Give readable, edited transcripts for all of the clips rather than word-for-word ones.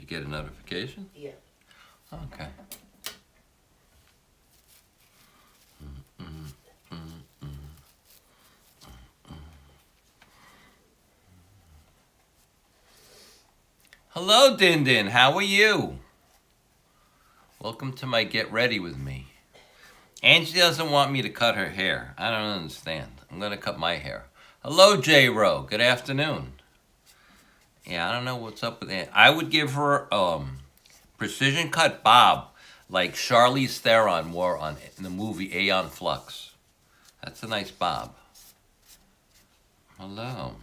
you get a notification? Yeah. Okay. Hello, Din Din. How are you? Welcome to my Get Ready With Me. Angie doesn't want me to cut her hair. I don't understand. I'm going to cut my hair. Hello, J-Ro. Good afternoon. Yeah, I don't know what's up with that. I would give her precision cut bob like Charlize Theron wore in the movie Aeon Flux. That's a nice bob. Hello.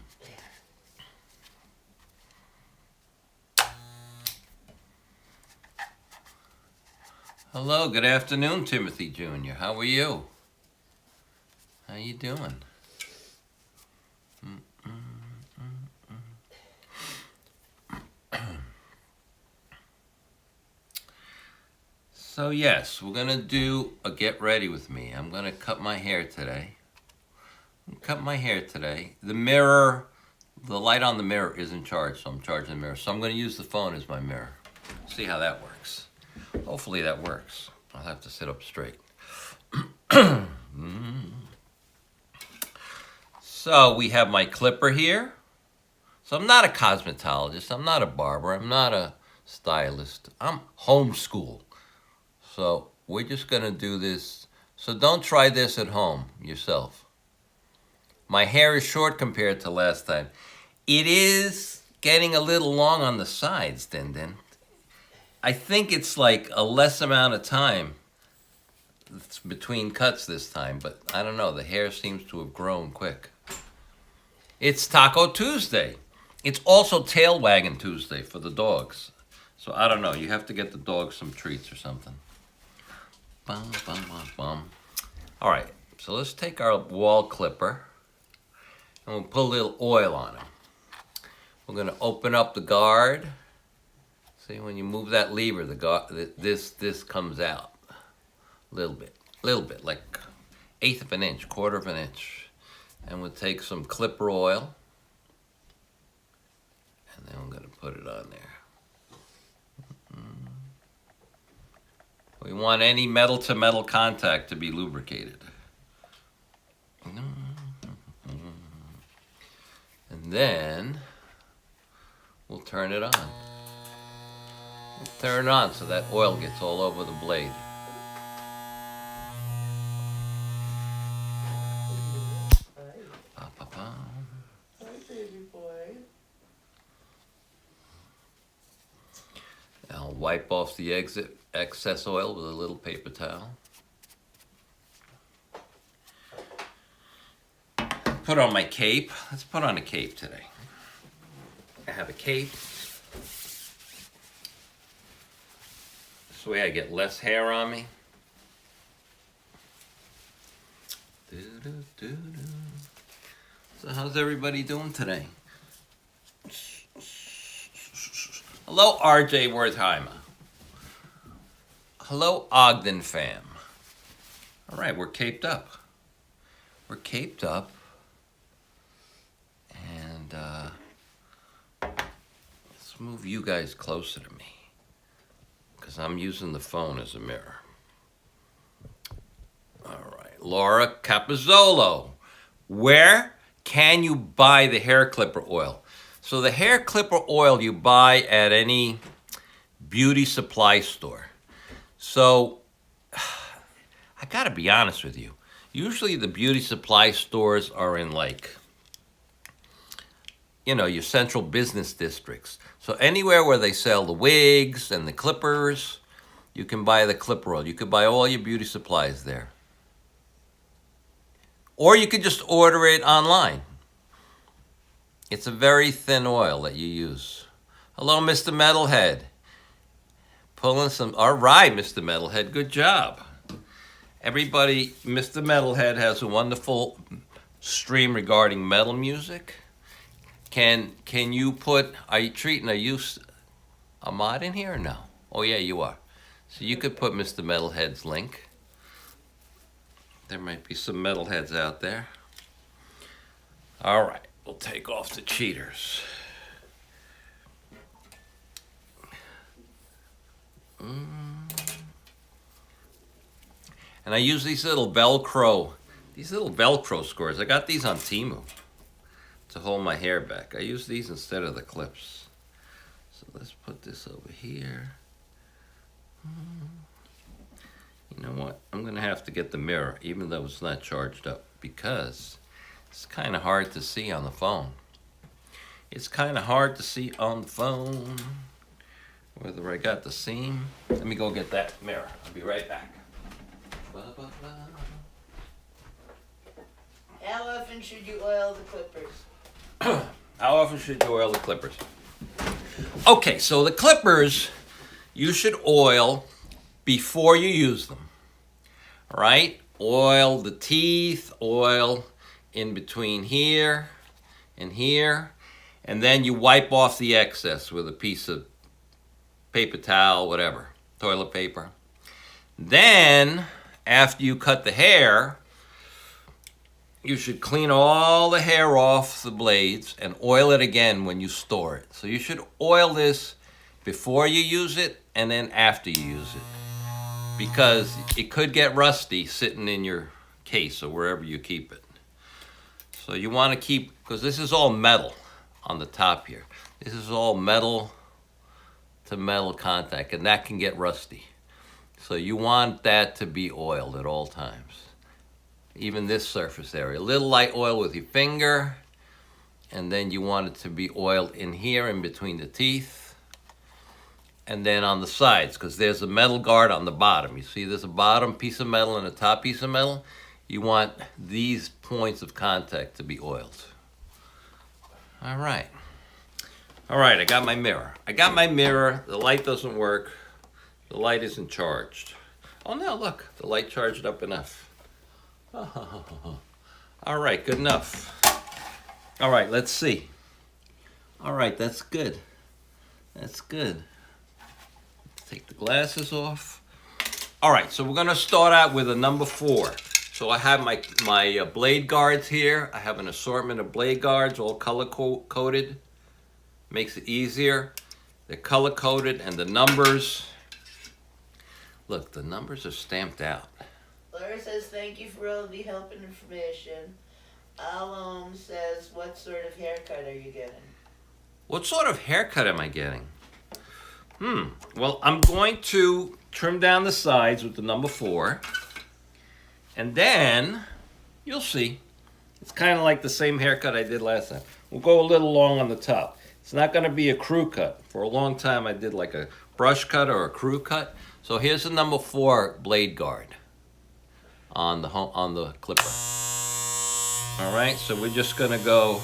Hello, good afternoon, Timothy Jr. How are you? How you doing? So yes, we're going to do a get ready with me. I'm going to cut my hair today. The mirror, the light on the mirror isn't charged, so I'm charging the mirror. So I'm going to use the phone as my mirror. See how that works. Hopefully that works. I'll have to sit up straight. So we have my clipper here. So I'm not a cosmetologist. I'm not a barber. I'm not a stylist. I'm homeschool. So we're just going to do this. So don't try this at home yourself. My hair is short compared to last time. It is getting a little long on the sides, Din Din. I think it's like a less amount of time between cuts this time, but I don't know. The hair seems to have grown quick. It's Taco Tuesday. It's also Tail Wagging Tuesday for the dogs. So I don't know. You have to get the dogs some treats or something. Bum, bum, bum, bum. All right. So let's take our wall clipper and we'll put a little oil on it. We're going to open up the guard. See, when you move that lever, the guard, this comes out a little bit, like 1/8 of an inch, 1/4 of an inch. And we'll take some clipper oil, and then I'm going to put it on there. We want any metal-to-metal contact to be lubricated. And then we'll turn it on. Turn it on so that oil gets all over the blade. Hi, baby boy. I'll wipe off the excess oil with a little paper towel. Put on my cape. Let's put on a cape today. I have a cape. This way I get less hair on me. So how's everybody doing today? Hello, RJ Wertheimer. Hello, Ogden fam. All right, we're caped up. And let's move you guys closer to me because I'm using the phone as a mirror. All right, Laura Capizzolo. Where can you buy the hair clipper oil? So the hair clipper oil you buy at any beauty supply store. So I gotta be honest with you. Usually the beauty supply stores are in like, you know, your central business districts. So anywhere where they sell the wigs and the clippers, you can buy the clipper oil. You could buy all your beauty supplies there. Or you could just order it online. It's a very thin oil that you use. Hello, Mr. Metalhead. Pulling some, all right, Mr. Metalhead, good job. Everybody, Mr. Metalhead has a wonderful stream regarding metal music. Can you put, are you a mod in here or no? Oh yeah, you are. So you could put Mr. Metalhead's link. There might be some metalheads out there. All right, we'll take off the cheaters. And I use these little Velcro scores. I got these on Temu to hold my hair back. I use these instead of the clips. So let's put this over here. You know what? I'm gonna have to get the mirror, even though it's not charged up, because it's kind of hard to see on the phone. It's kind of hard to see on the phone whether I got the seam. Let me go get that mirror. I'll be right back. Blah, blah, blah. How often should you oil the clippers? How often should you oil the clippers? Okay, so the clippers you should oil before you use them. All right? Oil the teeth, oil in between here and here, and then you wipe off the excess with a piece of paper towel, whatever, toilet paper. Then, after you cut the hair, you should clean all the hair off the blades and oil it again when you store it. So you should oil this before you use it and then after you use it, because it could get rusty sitting in your case or wherever you keep it. So you want to keep, because this is all metal on the top here. This is all metal to metal contact, and that can get rusty. So you want that to be oiled at all times. Even this surface area. A little light oil with your finger, and then you want it to be oiled in here in between the teeth, and then on the sides, because there's a metal guard on the bottom. You see there's a bottom piece of metal and a top piece of metal? You want these points of contact to be oiled. All right. All right, I got my mirror. The light doesn't work. The light isn't charged. Oh no, look, the light charged up enough. All right, good enough. All right, let's see. All right, that's good. That's good. Take the glasses off. All right, so we're gonna start out with a number 4. So I have my blade guards here. I have an assortment of blade guards, all color-coded. Makes it easier. They're color-coded, and the numbers, look, the numbers are stamped out. Laura says, thank you for all the help and information. Alom says, what sort of haircut are you getting? What sort of haircut am I getting? Well, I'm going to trim down the sides with the number 4. And then, you'll see. It's kind of like the same haircut I did last time. We'll go a little long on the top. It's not going to be a crew cut. For a long time, I did like a brush cut or a crew cut. So here's the number 4 blade guard on the clipper. All right, so we're just going to go.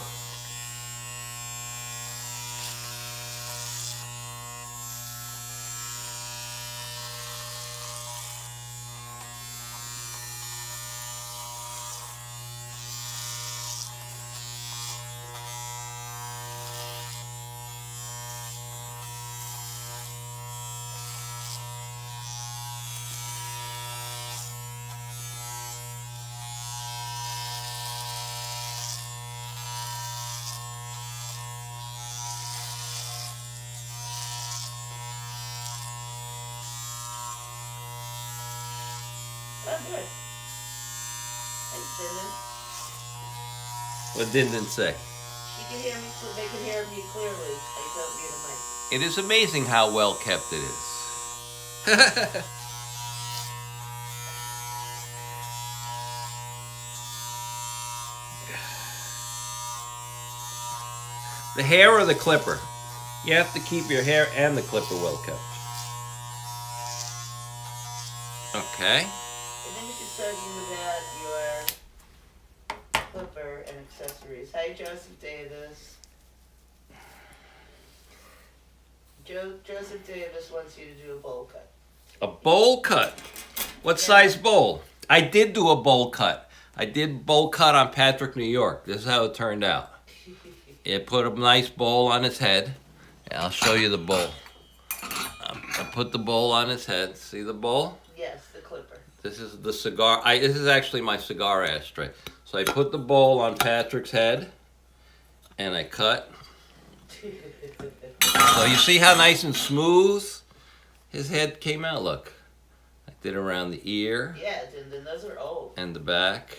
Oh, good. Thanks, Dylan. What did it say? She can hear me, so they can hear me clearly. I don't need a mic. It is amazing how well kept it is. The hair or the clipper? You have to keep your hair and the clipper well kept. Okay. And then we should talking about your clipper and accessories. Hi, Joseph Davis. Joseph Davis wants you to do a bowl cut. A bowl cut? What size bowl? I did do a bowl cut. I did bowl cut on Patrick, New York. This is how it turned out. It put a nice bowl on his head. I'll show you the bowl. I put the bowl on his head. See the bowl? Yes, the clipper. This is the cigar. This is actually my cigar ashtray. So I put the bowl on Patrick's head, and I cut. So you see how nice and smooth his head came out? Look. I did around the ear. Yeah, and those are old. And the back.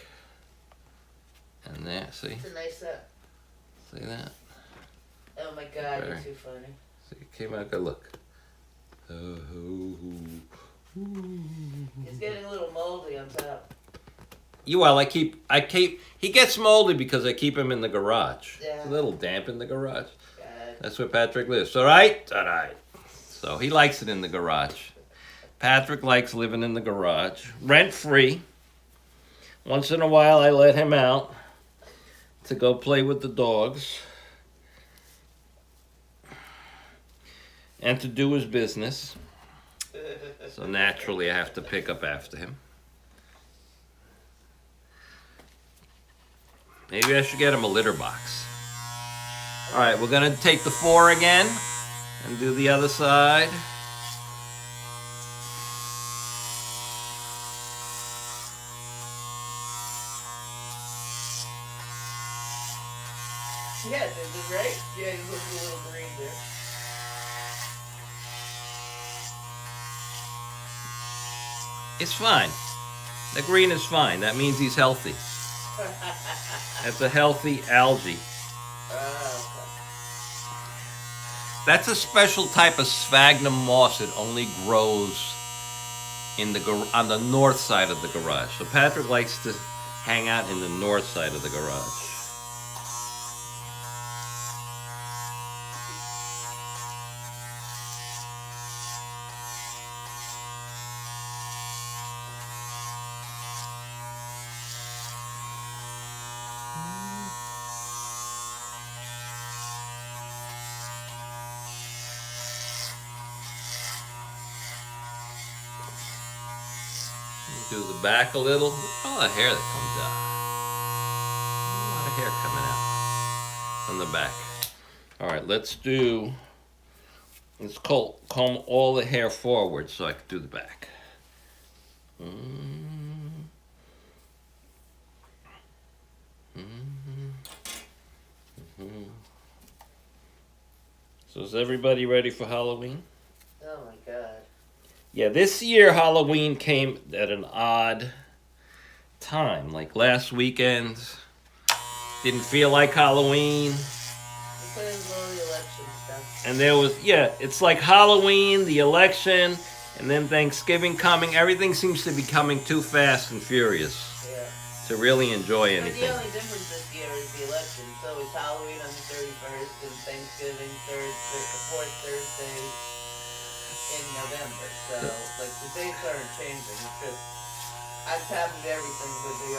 And there, see? It's a nice set. See that? Oh my God, you're too funny. See, it came out good. Look. He's getting a little moldy on top. He gets moldy because I keep him in the garage. Yeah. It's a little damp in the garage. God. That's where Patrick lives. All right? All right. So he likes it in the garage. Patrick likes living in the garage. Rent-free. Once in a while, I let him out to go play with the dogs and to do his business. So naturally, I have to pick up after him. Maybe I should get him a litter box. All right, we're going to take the 4 again and do the other side. Yeah, right? Yeah, you look a little green there. It's fine. The green is fine. That means he's healthy. That's a healthy algae. That's a special type of sphagnum moss. It only grows on the north side of the garage. So Patrick likes to hang out in the north side of the garage. Do the back a little. Look at all the hair that comes out. A lot of hair coming out on the back. All right, let's comb all the hair forward so I can do the back. So is everybody ready for Halloween? Oh my God. Yeah, this year Halloween came at an odd time. Like last weekend, didn't feel like Halloween. Because of all the election stuff. And there was, it's like Halloween, the election, and then Thanksgiving coming. Everything seems to be coming too fast and furious to really enjoy anything. The only difference this year is the election. So it's Halloween on the 31st and Thanksgiving the 4th Thursday in November. So, like, the dates aren't changing. It's just, I'm tapping everything with the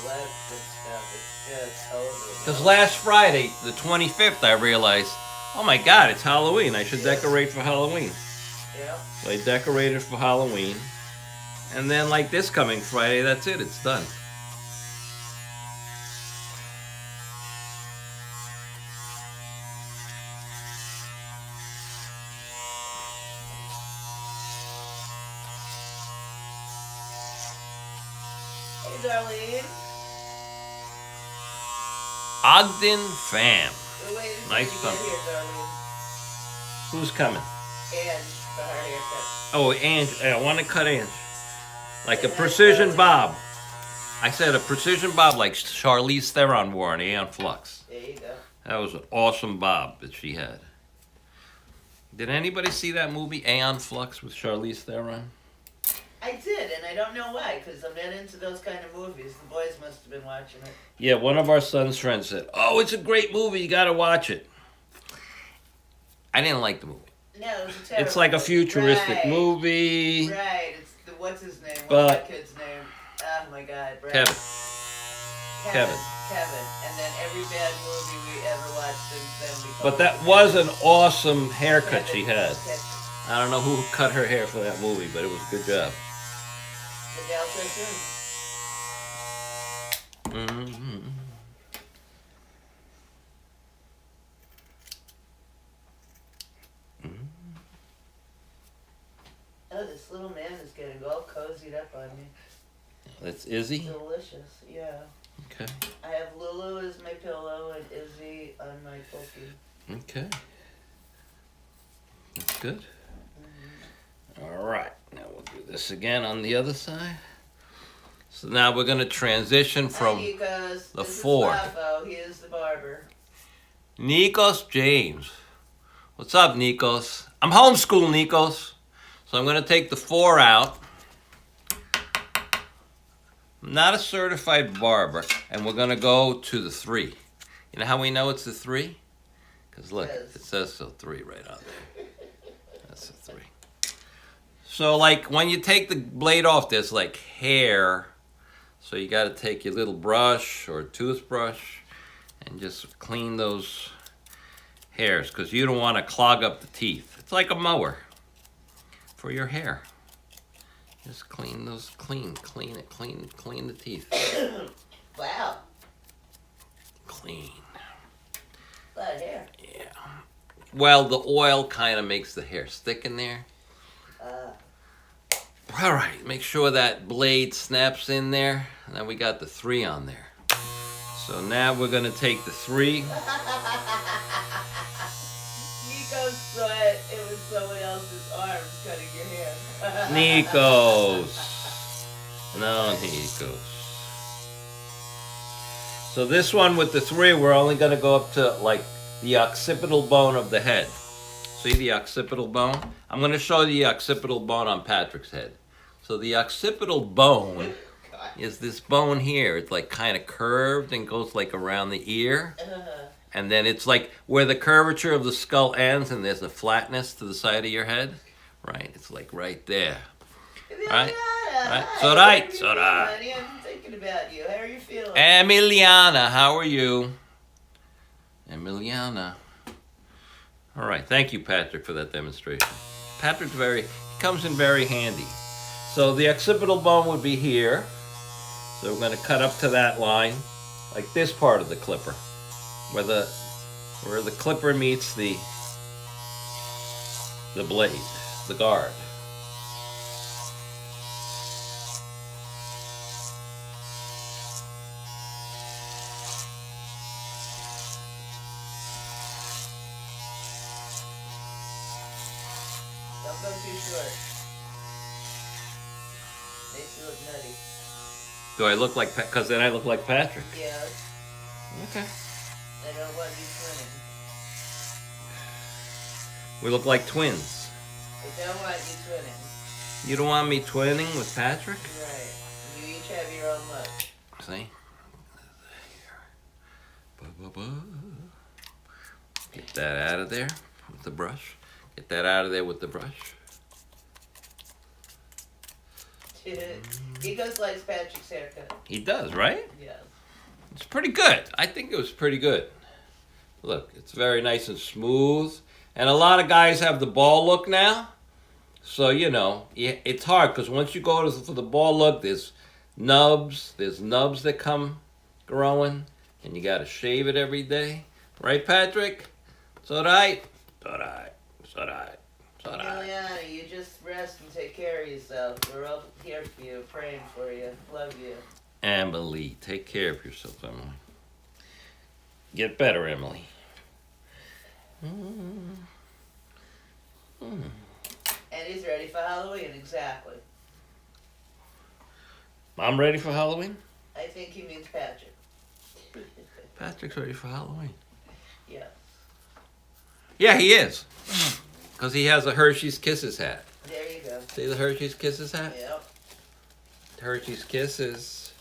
election stuff. It's just over. Because last Friday, the 25th, I realized, oh my God, it's Halloween. I should decorate for Halloween. Yeah. So I decorated for Halloween. And then, like this coming Friday, that's it. It's done. Hey, Darlene. Ogden fam. We're waiting for Nice you to get pumpkin. here, Darlene. Who's coming? And for her haircut. Oh, Ange. I want to cut Ange. Like a precision bob. I said a precision bob like Charlize Theron wore on Aeon Flux. There you go. That was an awesome bob that she had. Did anybody see that movie, Aeon Flux, with Charlize Theron? I did, and I don't know why, because I'm not into those kind of movies. The boys must have been watching it. Yeah, one of our son's friends said, "Oh, it's a great movie. You got to watch it." I didn't like the movie. No, it was a terrible It's like a futuristic movie. Right. It's what's his name? But- What's that kid's name? Oh my God, Brad. Kevin. Kevin. And then every bad movie we ever watched since then. We But that was an awesome haircut she had. I don't know who cut her hair for that movie, but it was a good job. The gal cartoon. Mm-hmm. Oh, this little man is getting all cozied up on me. That's Izzy? Delicious, yeah. Okay. I have Lulu as my pillow and Izzy on my pokey. Okay. That's good. Mm-hmm. All right. Now we'll do this again on the other side. So now we're going to transition from Hi, Nikos. the This four. is Fafo. He is the barber. Nikos James. What's up, Nikos? I'm homeschool, Nikos. So I'm going to take the 4 out. I'm not a certified barber, and we're going to go to the 3. You know how we know it's the 3? Because look, Yes. it says so 3 right on there. That's the 3. So like when you take the blade off, there's like hair. So you got to take your little brush or toothbrush and just clean those hairs because you don't want to clog up the teeth. It's like a mower for your hair. Just clean those, clean the teeth. Wow. Clean. A lot of hair. Yeah. Well, the oil kind of makes the hair stick in there. All right, make sure that blade snaps in there. And then we got the 3 on there. So now we're going to take the 3. Nikos thought it was someone else's arms cutting your hair. Nikos. No, Nikos. So this one with the 3, we're only going to go up to like the occipital bone of the head. See the occipital bone? I'm going to show you the occipital bone on Patrick's head. So the occipital bone is this bone here. It's like kind of curved and goes like around the ear. And then it's like where the curvature of the skull ends and there's a flatness to the side of your head. Right? It's like right there. Right? Right? So right. So right. Honey, I'm thinking about you. How are you feeling? Emiliana, how are you? Emiliana. All right. Thank you, Patrick, for that demonstration. Patrick's he comes in very handy. So the occipital bone would be here. So we're going to cut up to that line, like this part of the clipper, where the clipper meets the blade, the guard. Don't go too short. Makes you look nutty. Do I look like, because then I look like Patrick? Yeah. Okay. I don't want you twinning. We look like twins. I don't want you twinning. You don't want me twinning with Patrick? Right. You each have your own look. See? Get that out of there with the brush. Get that out of there with the brush. Nikos likes Patrick's haircut. He does, right? Yeah. It's pretty good. I think it was pretty good. Look, it's very nice and smooth. And a lot of guys have the ball look now. So, you know, it's hard because once you go for the ball look, there's nubs. There's nubs that come growing. And you got to shave it every day. Right, Patrick? It's all right. It's all right. It's all right. It's all right. Liliana, you just rest and take care of yourself. We're all here for you, praying for you. Love you. Emily, take care of yourself, Emily. Get better, Emily. And he's ready for Halloween, exactly. I'm ready for Halloween? I think he means Patrick. Patrick's ready for Halloween. Yeah. Yeah, he is. Because he has a Hershey's Kisses hat. There you go. See the Hershey's Kisses hat? Yep. Hershey's Kisses.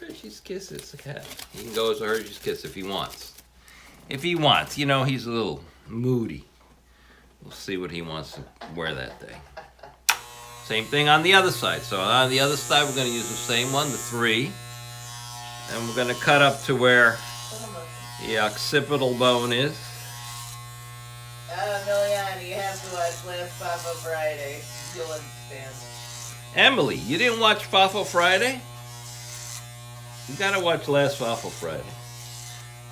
Hershey's Kisses hat. He can go as a Hershey's Kiss if he wants. If he wants. You know, he's a little moody. We'll see what he wants to wear that day. Same thing on the other side. So on the other side, we're going to use the same one, the 3. And we're going to cut up to where the occipital bone is. Miliana, you have to watch Last Papa Friday. You'll understand. Emily, you didn't watch Fafo Friday? You got to watch Last Fafo Friday.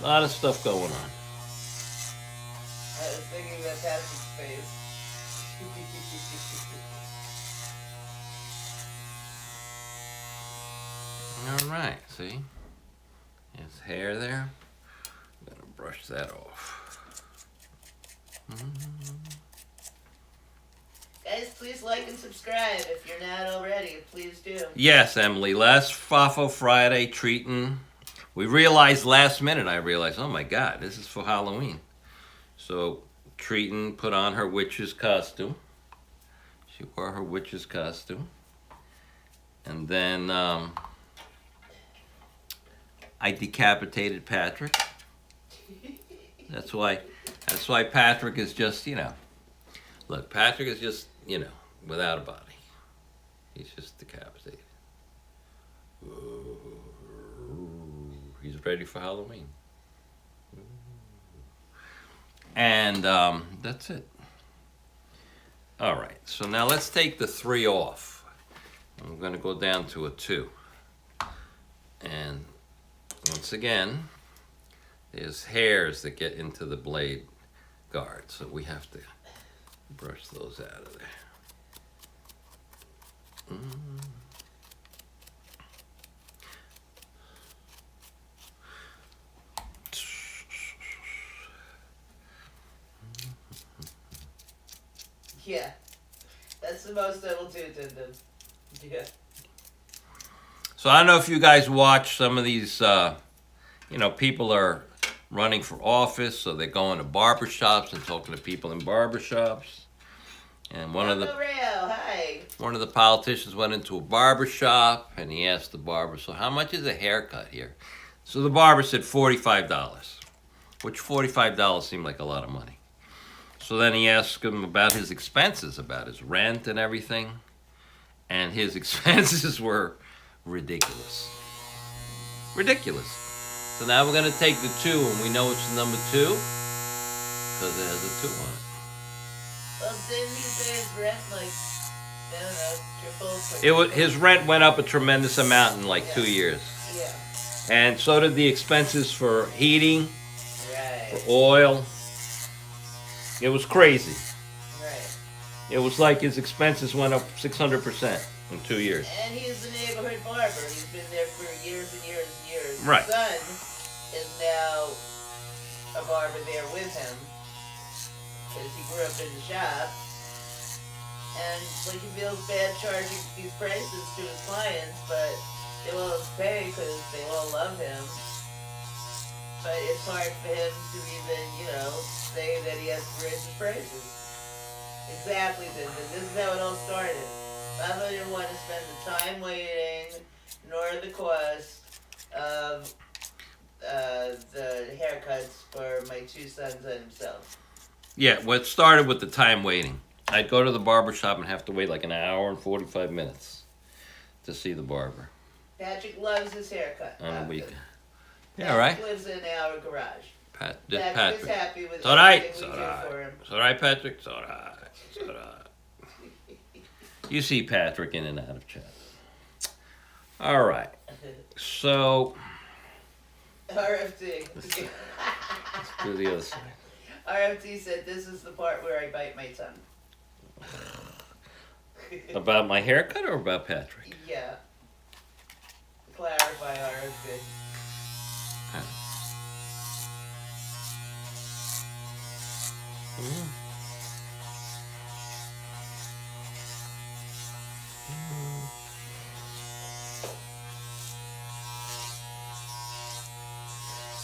A lot of stuff going on. I was thinking about Patrick's face. All right, see? There's hair there. I'm gonna brush that off. Guys, please like and subscribe if you're not already. Please do. Yes, Emily, last Fafo Friday treating. We realized last minute, I realized, oh my God, this is for Halloween. So Treaton put on her witch's costume. She wore her witch's costume. And then I decapitated Patrick. That's why Patrick is just, look, Patrick is just, without a body. He's just decapitated. Ooh, he's ready for Halloween. And that's it. All right, so now let's take the 3 off. I'm going to go down to a 2. And once again, there's hairs that get into the blade guard, so we have to brush those out of there. Yeah. That's the most it'll do, Dindin. Yeah. So I don't know if you guys watch some of these, people are running for office, so they're going to barbershops and talking to people in barbershops. And one of the politicians went into a barbershop and he asked the barber, so how much is a haircut here? So the barber said $45, which $45 seemed like a lot of money. So then he asked him about his expenses, about his rent and everything. And his expenses were ridiculous. Ridiculous. So now we're going to take the 2, and we know it's number 2 because it has a 2 on it. Well, didn't he say his rent, triple? His rent went up a tremendous amount in 2 years. Yeah. And so did the expenses for heating, Right. for oil. It was crazy. Right. It was like his expenses went up 600% in 2 years. And he's a neighborhood barber. He's been there for years and years and years. Right. His son is now a barber there with him because he grew up in the shop. And he feels bad charging these prices to his clients, but they will pay because they all love him. But it's hard for him to even, say that he has to raise his prices. Exactly, this is how it all started. Papa didn't want to spend the time waiting, nor the cost of the haircuts for my 2 sons and himself. Yeah, well, it started with the time waiting. I'd go to the barber shop and have to wait an hour and 45 minutes to see the barber. Patrick loves his haircut. On a weekend. Patrick Yeah, right? lives in our garage. Patrick. Patrick is happy with It's all right. everything we do for him. It's all right, Patrick. It's all right. It's all right. You see Patrick in and out of chat. All right. So RFD. let's do the other side. RFD said, this is the part where I bite my tongue. About my haircut or about Patrick? Yeah. Clarify RFD.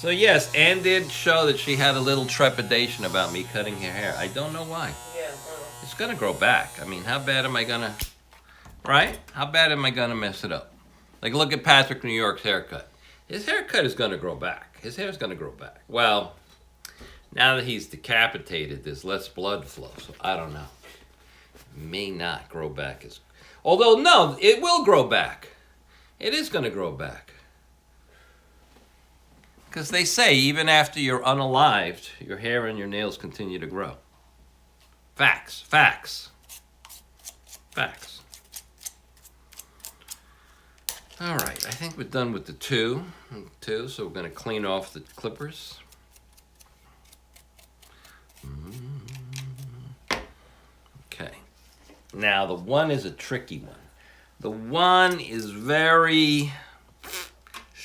So yes, Ann did show that she had a little trepidation about me cutting her hair. I don't know why. Yeah, It's gonna grow back. I mean, how bad am I gonna, right? How bad am I gonna mess it up? Look at Patrick New York's haircut. His haircut is gonna grow back. His hair's gonna grow back. Well, now that he's decapitated, there's less blood flow, so I don't know. May not grow back as, although no, it will grow back. It is gonna grow back. Because they say even after you're unalived, your hair and your nails continue to grow. Facts, facts, facts. All right, I think we're done with the 2, so we're gonna clean off the clippers. Okay, now the 1 is a tricky one. The 1 is very,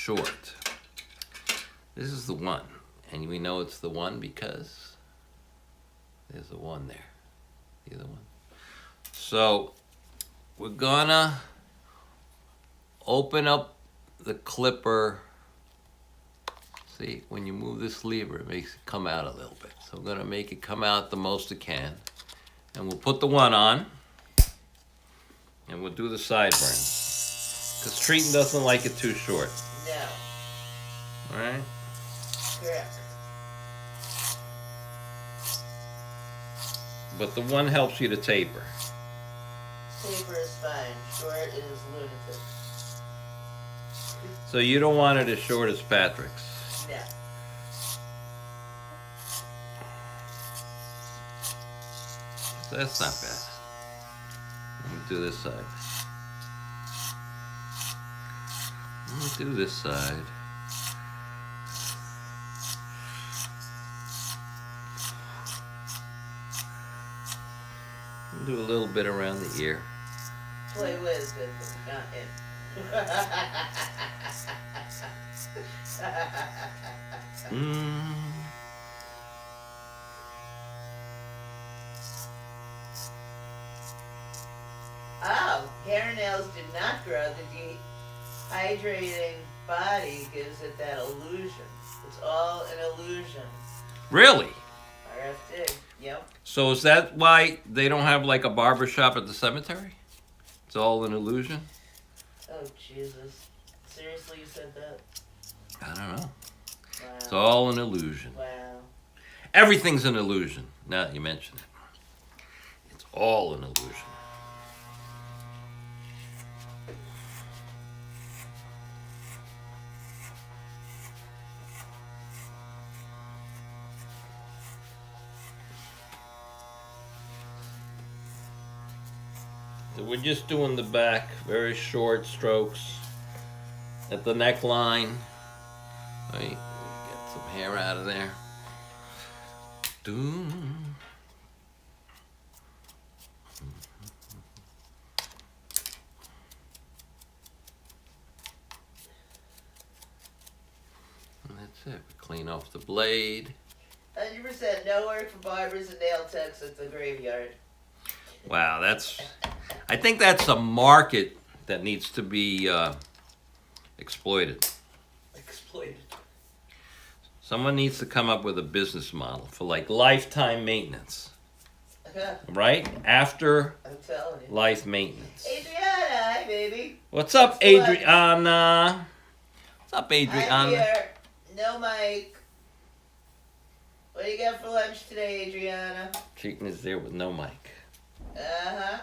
short. This is the one. And we know it's the one because there's a one there. The other one. So we're gonna open up the clipper. See, when you move this lever, it makes it come out a little bit. So I'm gonna make it come out the most it can. And we'll put the one on. And we'll do the sideburns. Because Treaton doesn't like it too short. No. Alright? Correct. But the one helps you to taper. Taper is fine. Short is lunatic. So you don't want it as short as Patrick's. No. So that's not bad. Let me do this side. Let me do this side. Do a little bit around the ear. Play with it, but not in. Oh, hair nails did not grow. The dehydrating body gives it that illusion. It's all an illusion. Really? RFD. Yep. So is that why they don't have like a barber shop at the cemetery? It's all an illusion? Oh, Jesus. Seriously, you said that? I don't know. Wow. It's all an illusion. Wow. Everything's an illusion, now that you mention it. It's all an illusion. So we're just doing the back, very short strokes at the neckline. Right, get some hair out of there. Doom. And that's it. We clean off the blade. 100% no work for barbers and nail techs at the graveyard. Wow, I think that's a market that needs to be exploited. Exploited. Someone needs to come up with a business model for like lifetime maintenance, right? After I'm telling you. life maintenance. Adriana, hi baby. What's up, Adriana? What's up, I'm Adriana? here. No mic. What do you got for lunch today, Adriana? Treaton is there with no mic. Uh-huh.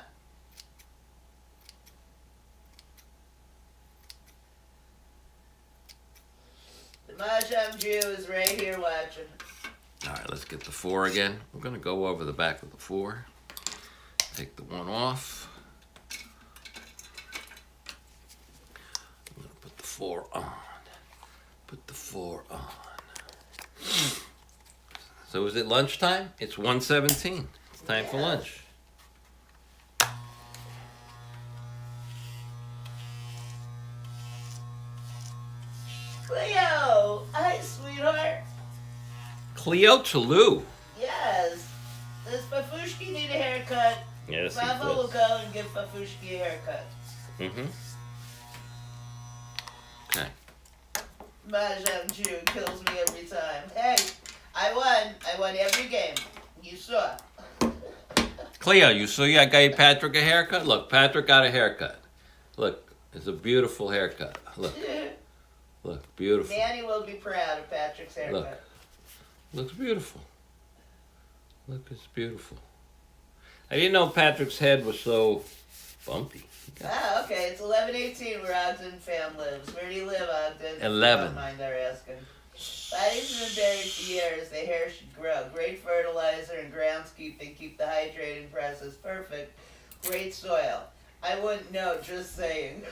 The Mahjong Jew is right here watching. All right, let's get the 4 again. We're going to go over the back of the 4. Take the 1 off. I'm going to put the 4 on. Put the 4 on. So is it lunchtime? It's 1:17. It's time for lunch. Cleo! Hi, sweetheart. Cleo Toulouse. Yes. Does Bafushki need a haircut? Yes, he Papa will does. go and give Bafushki a haircut. Mm-hmm. Okay. Mahjong Jew kills me every time. Hey, I won. I won every game. You saw. Cleo, you saw I gave Patrick a haircut? Look, Patrick got a haircut. Look, it's a beautiful haircut. Look. Look, beautiful. Manny will be proud of Patrick's haircut. Look. Looks beautiful. Look, it's beautiful. I didn't know Patrick's head was so bumpy. Ah, okay. It's 11:18 where Ogden fam lives. Where do you live, Ogden? 11. Don't mind our asking. Bodies have been buried for years. The hair should grow. Great fertilizer and groundskeeping keep the hydrating process perfect. Great soil. I wouldn't know, just saying.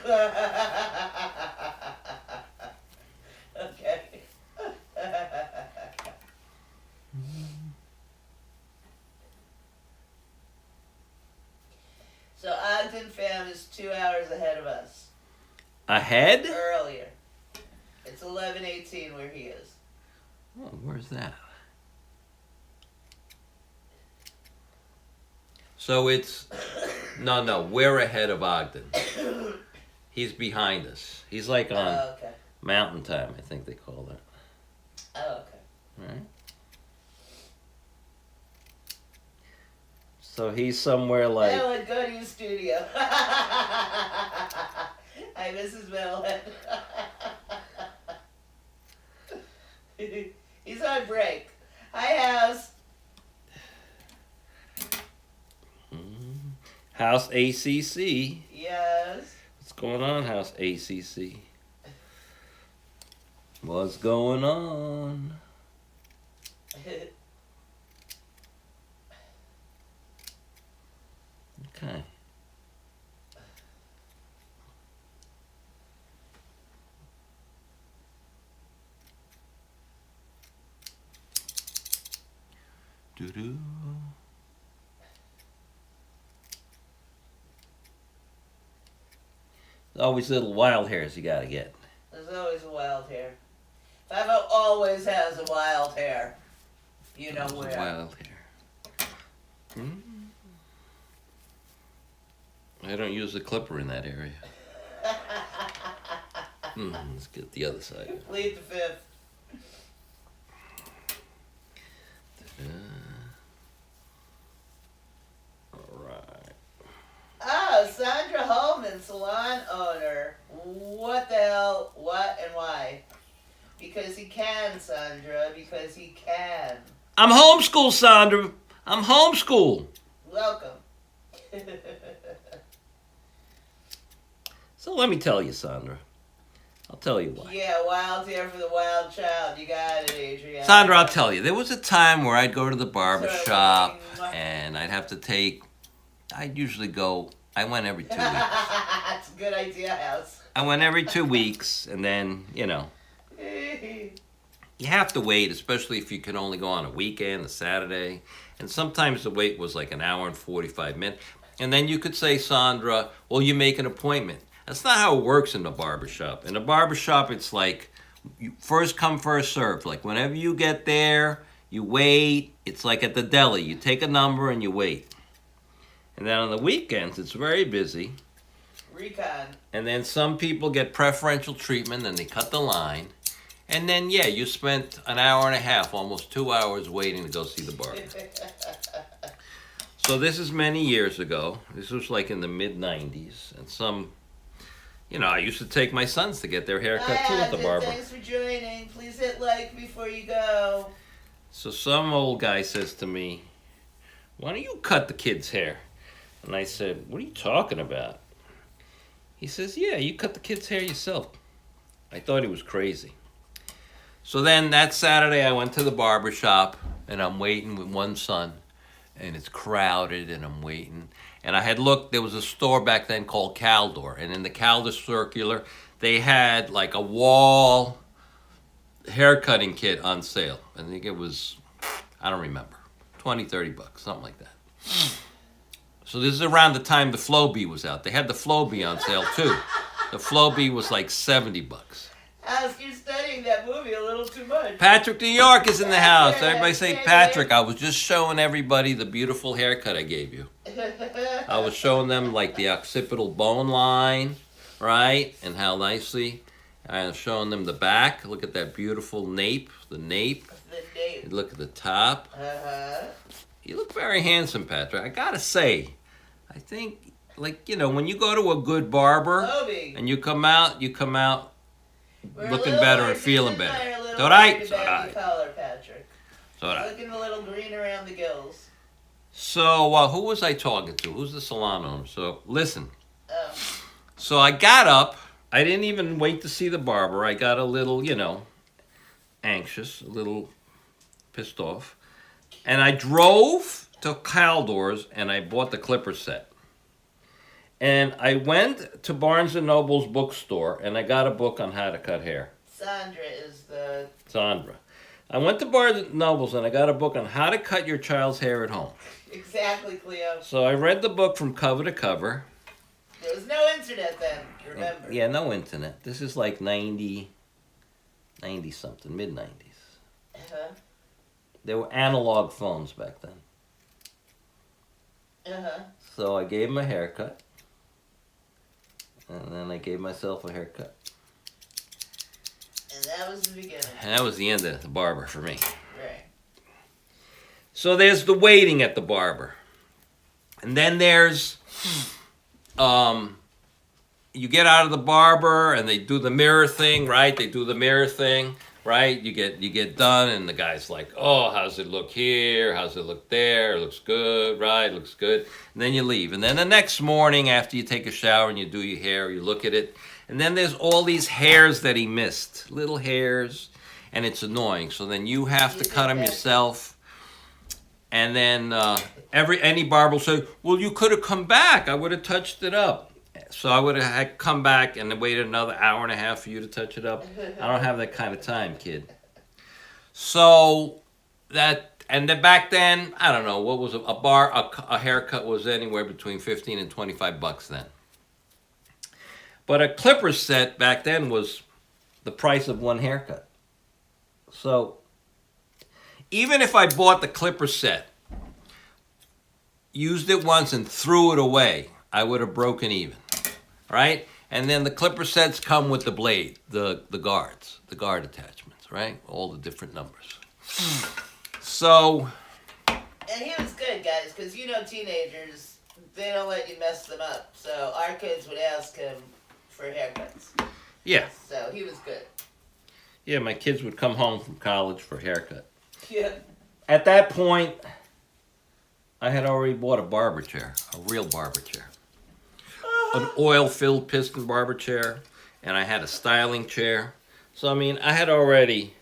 Okay. So Ogden fam is 2 hours ahead of us. Ahead? Earlier. It's 11:18 where he is. Oh, where's that? So it's no, we're ahead of Ogden. He's behind us. He's like on Oh, okay. Mountain Time, I think they call that. Oh, okay. Right? So he's somewhere like. Ellen, go to your studio. Hi, Mrs. Middlehead. He's on break. Hi, House. House ACC. Yes. What's going on, House ACC? What's going on? Okay. Doo-doo. There's always little wild hairs you gotta get. There's always a wild hair. Favo always has a wild hair. You know There's where. wild hair. I don't use the clipper in that area. Let's get the other side. Plead the fifth. Alright. Oh, Sandra Holman, salon owner. What the hell? What and why? Because he can, Sandra. Because he can. I'm homeschooled, Sandra. I'm homeschooled. Welcome. So let me tell you, Sandra. I'll tell you why. Yeah, wild hair for the wild child. You got it, Adrian. Sandra, I'll tell you. There was a time where I'd go to the barber Sorry, shop what? and I'd have to take. I'd usually go. I went every 2 weeks. That's a good idea, House. I went every 2 weeks, and then you have to wait, especially if you can only go on a weekend, a Saturday, and sometimes the wait was like an hour and 45 minutes. And then you could say, Sandra, well, you make an appointment. That's not how it works in the barbershop. In the barbershop, it's like first come, first served. Like whenever you get there, you wait. It's like at the deli. You take a number and you wait. And then on the weekends, it's very busy. Recon. And then some people get preferential treatment and they cut the line. And then, yeah, you spent an hour and a half, almost 2 hours waiting to go see the barber. So this is many years ago. This was like in the mid-90s. And I used to take my sons to get their hair cut too at the barber. Thanks for joining. Please hit like before you go. So some old guy says to me, why don't you cut the kid's hair? And I said, what are you talking about? He says, yeah, you cut the kid's hair yourself. I thought he was crazy. So then that Saturday I went to the barber shop and I'm waiting with one son and it's crowded and I'm waiting. And I had looked, there was a store back then called Caldor, and in the Caldor Circular they had like a wall hair cutting kit on sale. I think it was, I don't remember, $20-30, something like that. So this is around the time the Flowbee was out. They had the Flowbee on sale too. The Flowbee was like $70. Alice, you're studying that movie a little too much. Patrick, New York is in the house. Everybody say Patrick. I was just showing everybody the beautiful haircut I gave you. I was showing them like the occipital bone line, right? And how nicely. I was showing them the back. Look at that beautiful nape. The nape. The name. Look at the top. Uh-huh. You look very handsome, Patrick. I gotta say, I think, when you go to a good barber Obi. and you come out We're looking a little better more- and feeling this is better. my little Don't I? baggy So do I. collar, Patrick. So do I. Looking a little green around the gills. So who was I talking to? Who's the salon owner? So listen. Oh. So I got up. I didn't even wait to see the barber. I got a little, anxious, a little pissed off. And I drove to Caldor's and I bought the clipper set. And I went to Barnes & Noble's bookstore and I got a book on how to cut hair. Sandra is the... Sandra. I went to Barnes & Noble's and I got a book on how to cut your child's hair at home. Exactly, Cleo. So I read the book from cover to cover. There was no internet then, remember. Yeah, no internet. This is like 90, 90 something, mid 90s. Uh-huh. There were analog phones back then. Uh-huh. So I gave him a haircut. And then I gave myself a haircut. And that was the beginning. And that was the end of the barber for me. Right. So there's the waiting at the barber. And then there's, you get out of the barber and they do the mirror thing, right? They do the mirror thing, right? You get done and the guy's like, oh, how's it look here? How's it look there? It looks good, right? Looks good. And then you leave. And then the next morning after you take a shower and you do your hair, you look at it. And then there's all these hairs that he missed, little hairs, and it's annoying. So then you have to cut them yourself. And then any barber will say, well, you could have come back. I would have touched it up. So I would have had come back and then waited another hour and a half for you to touch it up. I don't have that kind of time, kid. So and then back then, I don't know, what was a haircut was anywhere between 15 and 25 bucks then. But a clipper set back then was the price of one haircut. So even if I bought the clipper set, used it once and threw it away, I would have broken even, right? And then the clipper sets come with the blade, the guards, the guard attachments, right? All the different numbers. So. And he was good, guys, because you know teenagers, they don't let you mess them up. So our kids would ask him for haircuts. Yeah. So he was good. Yeah, my kids would come home from college for a haircut. Yeah. At that point, I had already bought a barber chair, a real barber chair. An oil-filled piston barber chair, and I had a styling chair. So, I mean, I had already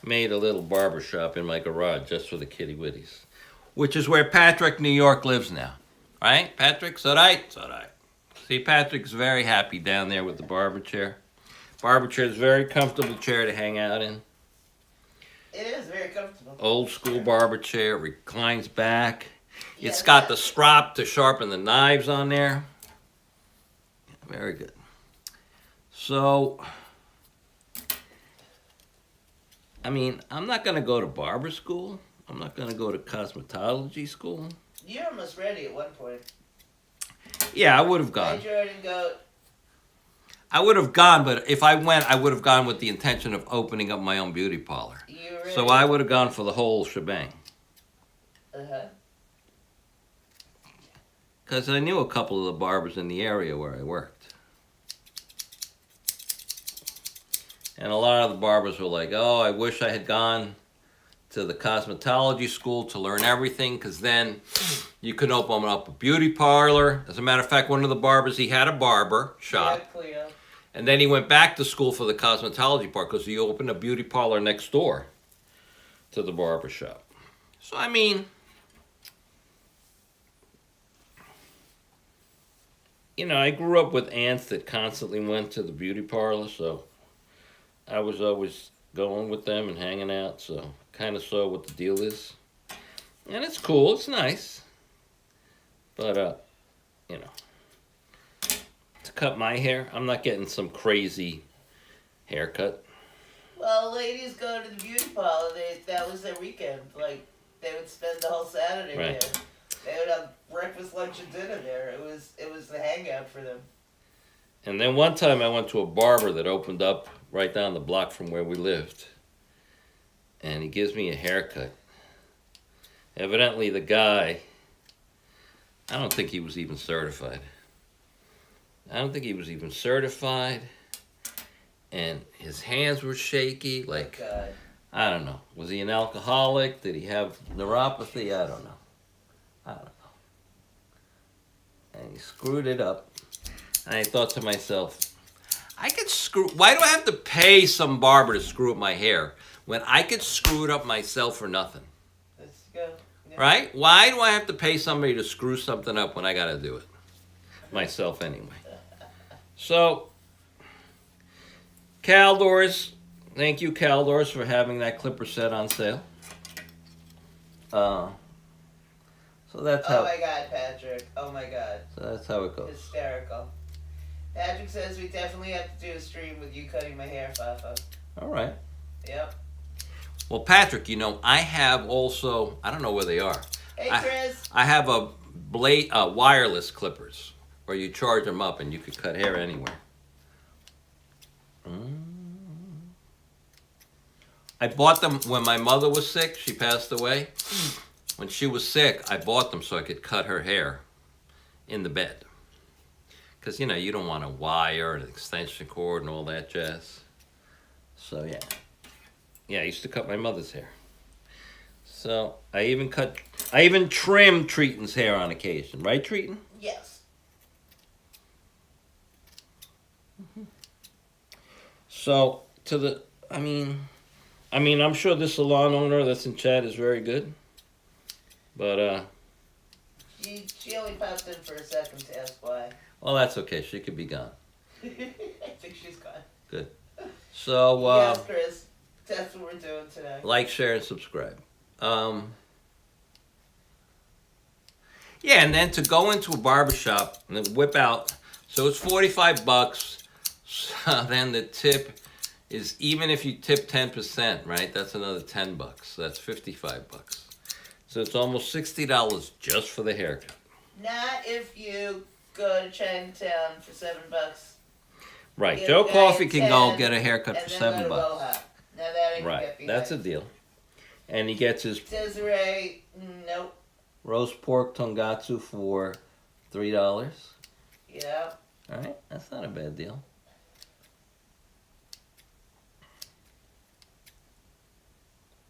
made a little barber shop in my garage just for the kitty-witties, which is where Patrick, New York lives now. Right, Patrick? So right? So right. See, Patrick's very happy down there with the barber chair. Barber chair is a very comfortable chair to hang out in. It is very comfortable. Old school barber chair, reclines back. Yeah, It's got the strap to sharpen the knives on there. Very good. So, I mean, I'm not going to go to barber school. I'm not going to go to cosmetology school. You were almost ready at one point. Yeah, I would have gone. I would have gone, but if I went, I would have gone with the intention of opening up my own beauty parlor. So I would have gone for the whole shebang. Uh-huh. Because I knew a couple of the barbers in the area where I worked. And a lot of the barbers were like, oh, I wish I had gone to the cosmetology school to learn everything, because then you could open up a beauty parlor. As a matter of fact, one of the barbers, he had a barber shop. Yeah, Cleo. And then he went back to school for the cosmetology part because he opened a beauty parlor next door to the barber shop. So, I mean, you know, I grew up with aunts that constantly went to the beauty parlor, so I was always going with them and hanging out, so kind of saw what the deal is. And it's cool, it's nice. But, you know, to cut my hair, I'm not getting some crazy haircut. Well, ladies go to the beauty parlor, that was their weekend. Like, they would spend the whole Saturday Right. there. They would have breakfast, lunch, and dinner there. It was the hangout for them. And then one time I went to a barber that opened up right down the block from where we lived. And he gives me a haircut. Evidently the guy, I don't think he was even certified. And his hands were shaky, like, God. I don't know. Was he an alcoholic? Did he have neuropathy? I don't know. And he screwed it up. And I thought to myself, why do I have to pay some barber to screw up my hair when I could screw it up myself for nothing? Let's go. Yeah. Right? Why do I have to pay somebody to screw something up when I got to do it myself anyway? So, Caldors, thank you, Caldors, for having that clipper set on sale. So that's how. Oh my God, Patrick. Oh my God. So that's how it goes. Hysterical. Patrick says we definitely have to do a stream with you cutting my hair, Fafa. All right. Yep. Well, Patrick, I have also, I don't know where they are. Hey, I, Chris. I have a wireless clippers where you charge them up and you could cut hair anywhere. I bought them when my mother was sick. She passed away. When she was sick, I bought them so I could cut her hair in the bed. Because, you don't want a wire and an extension cord and all that jazz. So, yeah. Yeah, I used to cut my mother's hair. So, I even trim Treaton's hair on occasion. Right, Treaton? Yes. So, I'm sure this salon owner that's in chat is very good. But, She only popped in for a second to ask why. well, that's okay. She could be gone. I think she's gone. Good. So, Yes, Chris. That's what we're doing today. like, share, and subscribe. Yeah, and then to go into a barbershop and then whip out, so it's $45. So then the tip is, even if you tip 10%, right? That's another $10. So that's $55. So it's almost $60 just for the haircut. Not if you go to Chinatown for $7. Right. Get Joe a guy Coffee at can 10, go get a haircut for and then $7. go to Boha. Now that I can Right. get behind. That's a deal. And he gets his Desiree, nope. roast pork tongatsu for $3. Yeah. All right. That's not a bad deal.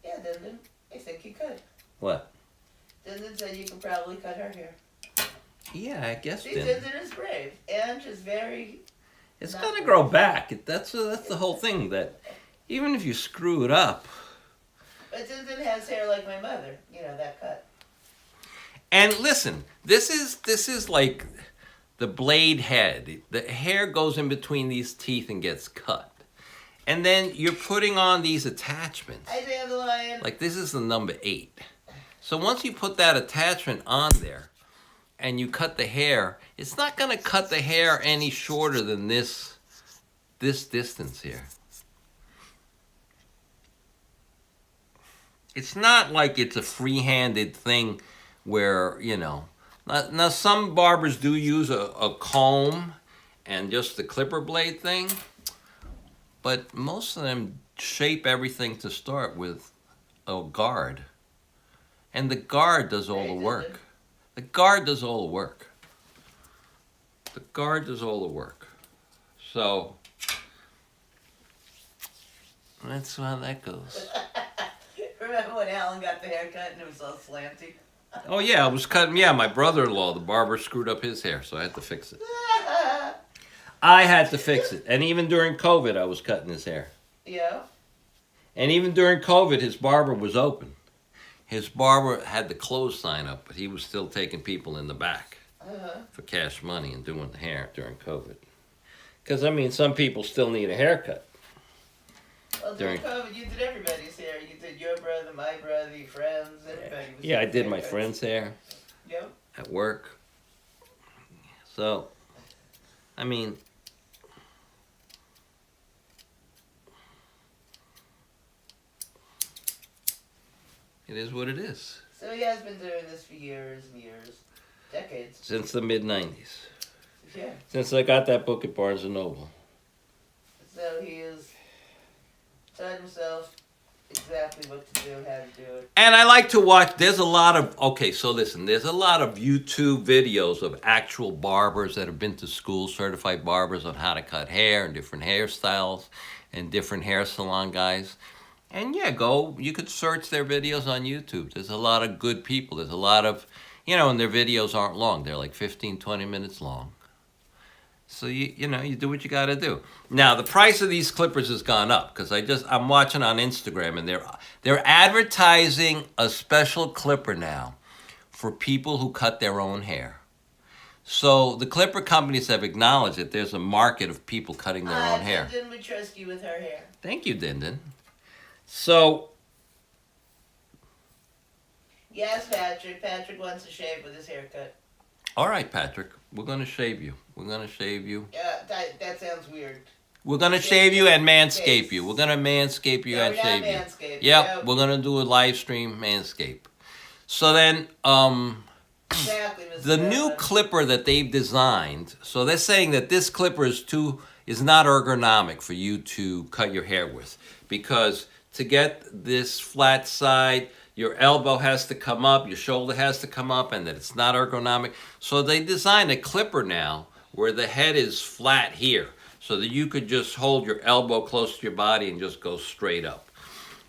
Yeah, Dindin. I think you could. What? Dindin said you could probably cut her hair. Yeah, I guess. See, Then. Dindin is brave. And she's very... It's not gonna brave. grow back. That's the whole thing. That even if you screw it up. But Dindin has hair like my mother. That cut. And listen, this is like the blade head. The hair goes in between these teeth and gets cut. And then you're putting on these attachments. Hi, Dandelion. Like this is the number 8. So once you put that attachment on there and you cut the hair, it's not going to cut the hair any shorter than this distance here. It's not like it's a free-handed thing where, Now some barbers do use a comb and just the clipper blade thing. But most of them shape everything to start with a guard. And the guard does all the work. The guard does all the work. The guard does all the work. So, that's how that goes. Remember when Alan got the haircut and it was all slanty? Oh yeah, I was cutting, my brother-in-law, the barber, screwed up his hair, so I had to fix it. I had to fix it. And even during COVID, I was cutting his hair. Yeah. And even during COVID, his barber was open. His barber had the closed sign up, but he was still taking people in the back for cash money and doing the hair during COVID. Because, some people still need a haircut. Well, during COVID, you did everybody's hair. You did your brother, my brother, your friends, everybody. Was Yeah, I doing did my haircuts. friend's hair Yep. at work. So, it is what it is. So he has been doing this for years and years. Decades. Since the mid-90s. Yeah. Since I got that book at Barnes & Noble. So he has taught himself exactly what to do, how to do it. And I like to watch, there's a lot of YouTube videos of actual barbers that have been to school, certified barbers on how to cut hair and different hairstyles and different hair salon guys. And yeah, you could search their videos on YouTube. There's a lot of good people. There's a lot of, and their videos aren't long. They're like 15, 20 minutes long. So you do what you got to do. Now the price of these clippers has gone up because I'm watching on Instagram and they're advertising a special clipper now for people who cut their own hair. So the clipper companies have acknowledged that there's a market of people cutting their own hair. Dindin would trust you with her hair. Thank you, Dindin. So. Yes, Patrick. Patrick wants to shave with his haircut. All right, Patrick. We're going to shave you. We're going to shave you. Yeah, that sounds weird. We're gonna shave you and manscape you. We're gonna manscape you No, and we're not shave you. manscaped. Yep, No. we're gonna do a live stream manscape. So then, Exactly, Mr. the new Evans. clipper that they've designed. So they're saying that this clipper is not ergonomic for you to cut your hair with, because to get this flat side, your elbow has to come up, your shoulder has to come up, and that it's not ergonomic. So they designed a clipper now where the head is flat here, so that you could just hold your elbow close to your body and just go straight up.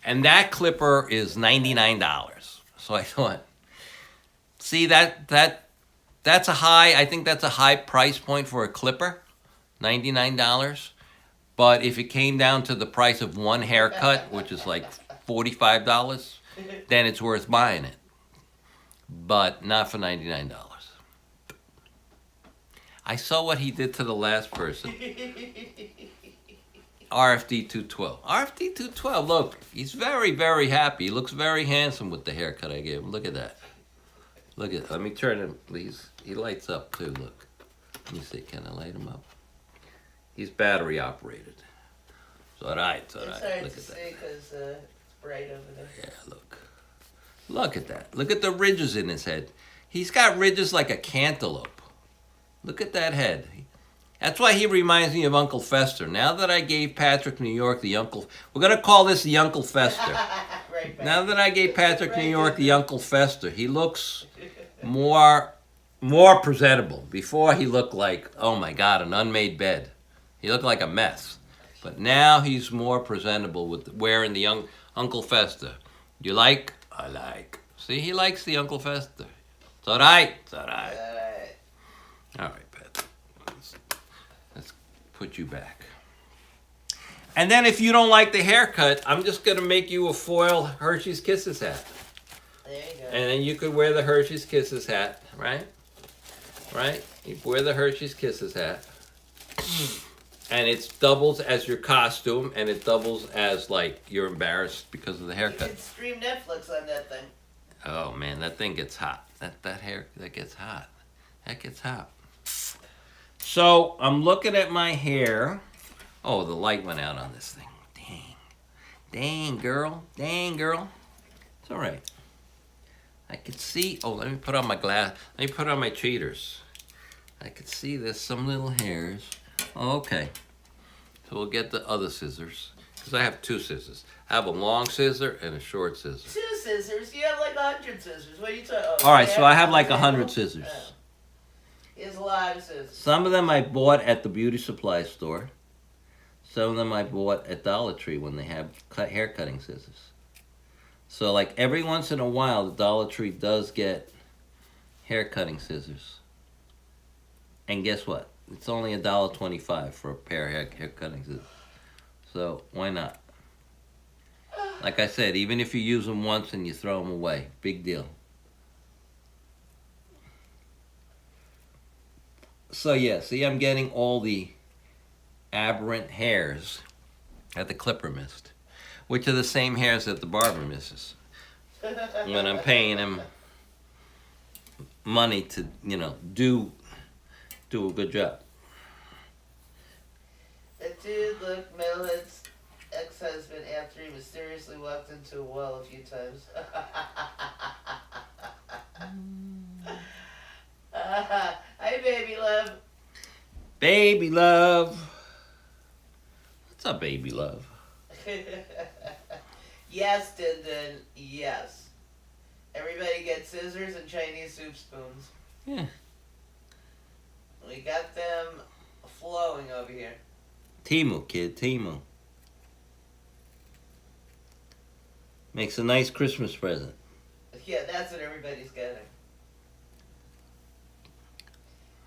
And that clipper is $99. So I thought, see, that's a high, I think that's a high price point for a clipper, $99. But if it came down to the price of one haircut, which is like $45, then it's worth buying it. But not for $99. I saw what he did to the last person. RFD 212. RFD 212, look, he's very, very happy. He looks very handsome with the haircut I gave him. Look at that. Look at, let me turn him, please. He lights up too, look. Let me see, can I light him up? He's battery operated. It's all right, it's all right. It's hard Look to at see that. because it's bright over there. Yeah, look. Look at that. Look at the ridges in his head. He's got ridges like a cantaloupe. Look at that head. That's why he reminds me of Uncle Fester. Now that I gave Patrick New York the Uncle... We're going to call this the Uncle Fester. Right back. Now that I gave Patrick Right New York in the Uncle Fester, he looks more presentable. Before he looked like, oh my God, an unmade bed. He looked like a mess. But now he's more presentable with wearing the young Uncle Fester. You like? I like. See, he likes the Uncle Fester. It's all right. It's all right. Alright. All right, Pat. Let's put you back. And then if you don't like the haircut, I'm just going to make you a foil Hershey's Kisses hat. There you go. And then you could wear the Hershey's Kisses hat, right? Right? You wear the Hershey's Kisses hat. And it doubles as your costume, and it doubles as, like, you're embarrassed because of the You haircut. can stream Netflix on that thing. Oh, man, that thing gets hot. That gets hot. That gets hot. So, I'm looking at my hair. Oh, the light went out on this thing. Dang. Dang, girl. Dang, girl. It's all right. I can see. Oh, let me put on my glass. Let me put on my cheaters. I can see there's some little hairs. Oh, okay. So we'll get the other scissors. Because I have two scissors. I have a long scissor and a short scissor. 2 scissors? You have like 100 scissors. What are you talking about? All right, so I have like 100 scissors. Oh. He has a lot of scissors. Some of them I bought at the beauty supply store. Some of them I bought at Dollar Tree when they have hair cutting scissors. So like every once in a while, the Dollar Tree does get hair cutting scissors. And guess what? It's only $1.25 for a pair of hair cutting scissors. So why not? Like I said, even if you use them once and you throw them away, big deal. So yeah, see, I'm getting all the aberrant hairs that the clipper missed, which are the same hairs that the barber misses when I'm paying him money to, you know, do a good job. That dude looked Metalhead's ex-husband after he mysteriously walked into a wall a few times. Hi, baby love. Baby love. What's up, baby love? Yes, Dindin, yes. Everybody gets scissors and Chinese soup spoons. Yeah. We got them flowing over here. Timu, kid, Timu. Makes a nice Christmas present. Yeah, that's what everybody's getting.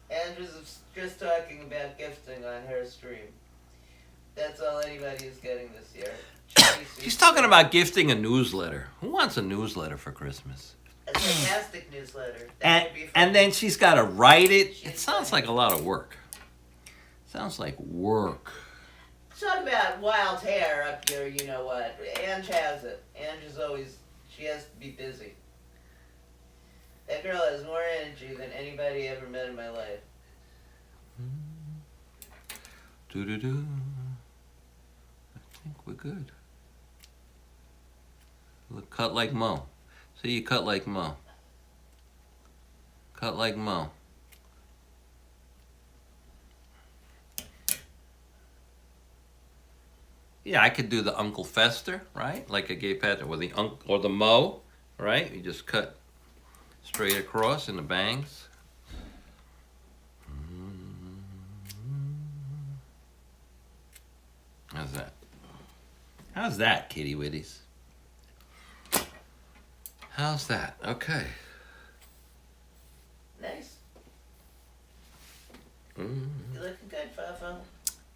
Andrew's just talking about gifting on her stream. That's all anybody is getting this year. She's talking about gifting a newsletter. Who wants a newsletter for Christmas? A fantastic newsletter. That would be fun. And then she's got to write it. She's It sounds funny. like a lot of work. Sounds like work. Talk about wild hair up here, you know what. Ange has it. Ange is always, she has to be busy. That girl has more energy than anybody ever met in my life. Do-do-do. I think we're good. Look, cut like Mo. See, you cut like Mo. Cut like Mo. Yeah, I could do the Uncle Fester, right? Like I gave Patrick, or the or the Mo, right? You just cut straight across in the bangs. How's that? How's that, kitty witties? How's that? Okay. Nice. Mm. You looking good, Fafo?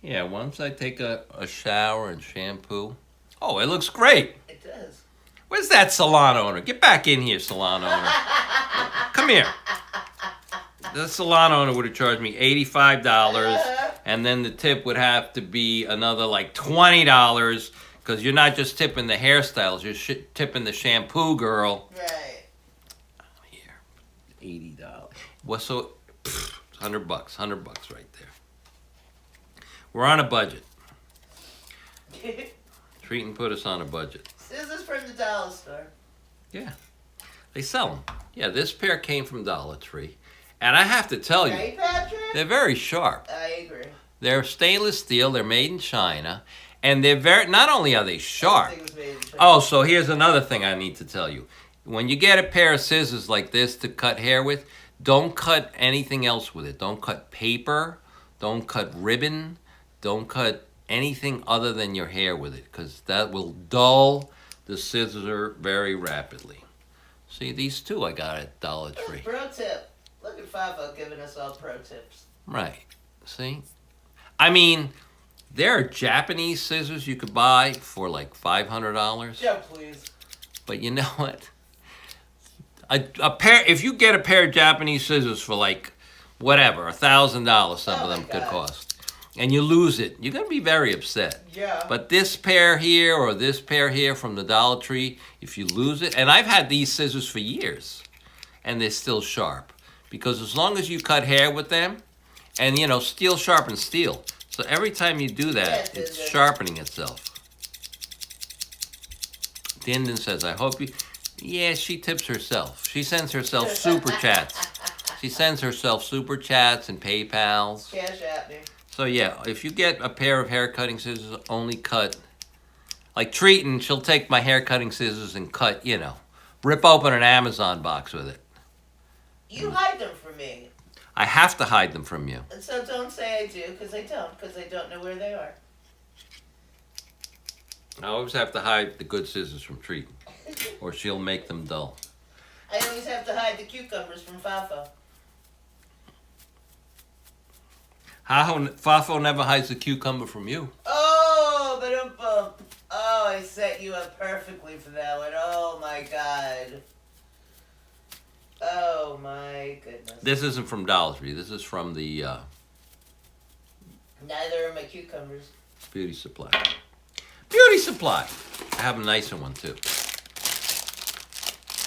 Yeah, once I take a shower and shampoo. Oh, it looks great. It does. Where's that salon owner? Get back in here, salon owner. Come here. The salon owner would have charged me $85, and then the tip would have to be another like $20, because you're not just tipping the hairstyles, you're tipping the shampoo girl. Right. Here, $80. Well, so $100, $100 right there. We're on a budget. Treat and put us on a budget. Scissors from the dollar store. Yeah, they sell them. Yeah, this pair came from Dollar Tree. And I have to tell you, Right, Patrick? they're very sharp. I agree. They're stainless steel. They're made in China. And they're very, not only are they sharp. Everything was made in China. Oh, so here's another thing I need to tell you. When you get a pair of scissors like this to cut hair with, don't cut anything else with it. Don't cut paper. Don't cut ribbon. Don't cut anything other than your hair with it, because that will dull the scissor very rapidly. See, these two I got at Dollar Tree. Pro tip. Look at Fafo giving us all pro tips. Right. See? I mean, there are Japanese scissors you could buy for like $500. Yeah, please. But you know what? A pair. If you get a pair of Japanese scissors for like whatever, $1,000, some of them could cost, and you lose it, you're gonna be very upset. Yeah. But this pair here or this pair here from the Dollar Tree, if you lose it, and I've had these scissors for years, and they're still sharp, because as long as you cut hair with them, and you know, steel sharpens steel, so every time you do that, it's sharpening itself. Dinden says, I hope you... Yeah, she tips herself. She sends herself super chats. She sends herself super chats and PayPals. Cash at me. So yeah, if you get a pair of hair cutting scissors, only cut... Like Treatin', she'll take my hair cutting scissors and cut, you know, rip open an Amazon box with it. You hide them from me. I have to hide them from you. And so don't say I do, because I don't know where they are. I always have to hide the good scissors from Treatin', or she'll make them dull. I always have to hide the cucumbers from Fafo. Fafo never hides a cucumber from you. Oh, ba-dum-bum. Oh, I set you up perfectly for that one. Oh, my God. Oh, my goodness. This isn't from Dollar Tree. This is from the Neither are my cucumbers. Beauty Supply. Beauty Supply. I have a nicer one, too.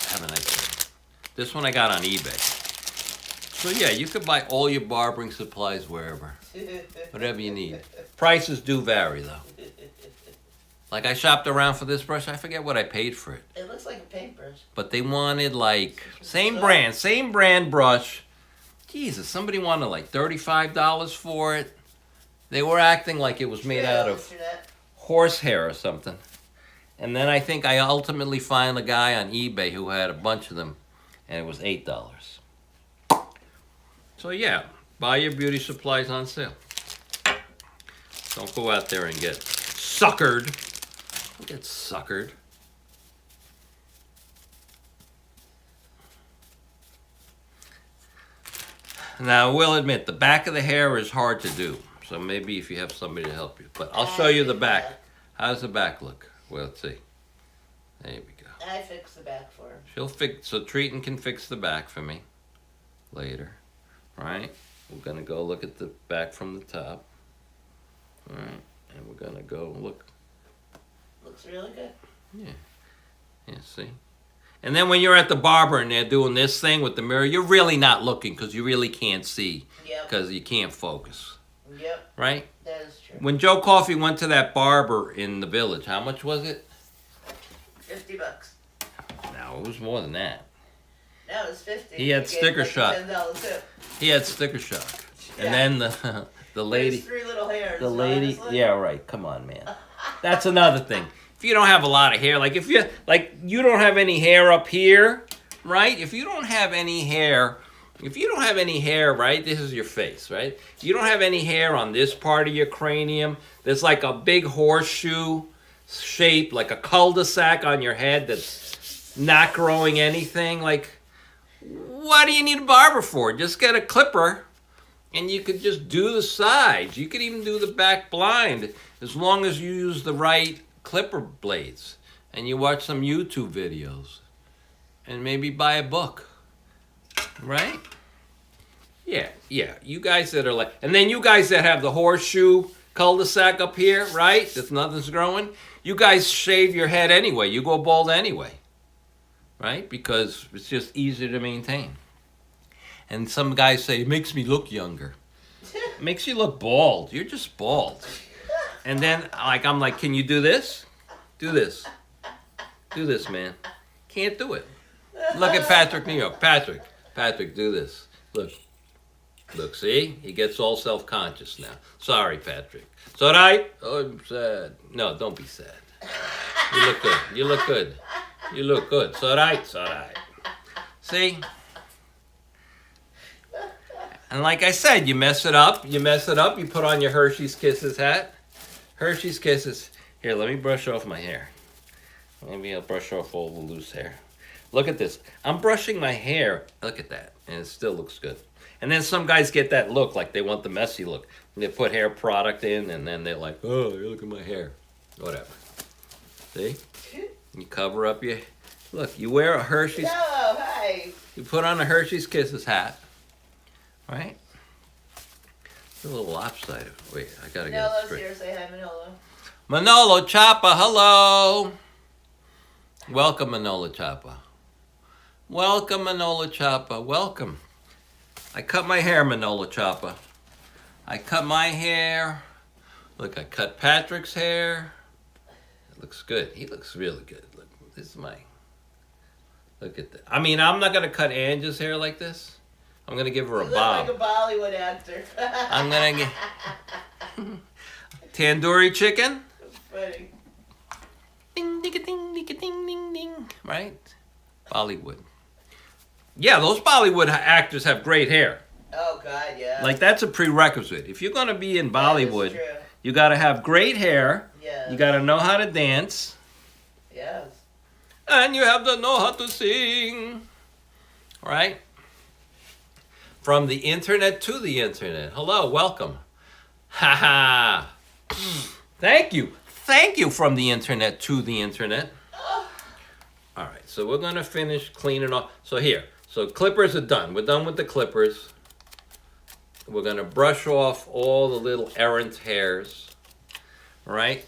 I have a nicer one. This one I got on eBay. So, yeah, you could buy all your barbering supplies wherever. Whatever you need. Prices do vary, though. Like, I shopped around for this brush. I forget what I paid for it. It looks like a paintbrush. But they wanted, like, same brand brush. Jesus, somebody wanted, like, $35 for it. They were acting like it was made out of horsehair or something. And then I think I ultimately found a guy on eBay who had a bunch of them, and it was $8. So, yeah, buy your beauty supplies on sale. Don't go out there and get suckered. Don't get suckered. Now, I will admit, the back of the hair is hard to do. So maybe if you have somebody to help you. But I'll show you the back. How does the back look? Well, let's see. There we go. I fix the back for him. She'll fix, so Treatin' can fix the back for me later. Right? We're going to go look at the back from the top. All right. And we're going to go look. Looks really good. Yeah. Yeah, see? And then when you're at the barber and they're doing this thing with the mirror, you're really not looking because you really can't see. Yep. Because you can't focus. Yep. Right? That is true. When Joe Coffey went to that barber in the village, how much was it? $50. No, it was more than that. No, it was 50. He had sticker shock. $10 tip. He had sticker shock. And then the lady, There's 3 little hairs. the lady, honestly. yeah, right. Come on, man. That's another thing. If you don't have a lot of hair, like if you don't have any hair up here, right? If you don't have any hair, right? This is your face, right? If you don't have any hair on this part of your cranium, there's like a big horseshoe shape, like a cul-de-sac on your head that's not growing anything. Like, what do you need a barber for? Just get a clipper. And you could just do the sides. You could even do the back blind as long as you use the right clipper blades. And you watch some YouTube videos. And maybe buy a book. Right? Yeah. You guys that are like... And then you guys that have the horseshoe cul-de-sac up here, right? If nothing's growing. You guys shave your head anyway. You go bald anyway. Right? Because it's just easier to maintain. And some guys say, it makes me look younger. It makes you look bald. You're just bald. And then, I'm like, can you do this? Do this. Do this, man. Can't do it. Look at Patrick New York. Patrick, do this. Look, see? He gets all self-conscious now. Sorry, Patrick. So oh, I'm sad. No, don't be sad. You look good. You look good. So See? And like I said, you mess it up, you put on your Hershey's Kisses hat. Hershey's Kisses. Here, let me brush off my hair. Maybe I'll brush off all the loose hair. Look at this. I'm brushing my hair. Look at that. And it still looks good. And then some guys get that look, like they want the messy look. And they put hair product in, and then they're like, oh, look at my hair. Whatever. See? You cover up your... Look, you wear a Hershey's... No, hey. You put on a Hershey's Kisses hat. Right? It's a little lopsided. Wait, I gotta get it straight. Here, say hi, Manolo. Manolo Chapa, hello. Welcome, Manolo Chapa. Welcome, Manolo Chapa. Welcome. I cut my hair, Manolo Chapa. I cut my hair. Look, I cut Patrick's hair. It looks good. He looks really good. Look, this is my... Look at that. I mean, I'm not gonna cut Angie's hair like this. I'm going to give her a bob. Like a Bollywood actor. I'm going to get... Tandoori chicken? That's funny. Ding, ding, ding, ding, ding, ding, ding. Right? Bollywood. Yeah, those Bollywood actors have great hair. Oh, God, yeah. Like, that's a prerequisite. If you're going to be in Bollywood, you got to have great hair. Yes. You got to know how to dance. Yes. And you have to know how to sing. Right? From the internet to the internet. Hello, welcome. Ha ha. Thank you. Thank you from the internet to the internet. All right, so we're going to finish cleaning off. So here, so clippers are done. We're done with the clippers. We're going to brush off all the little errant hairs. All right?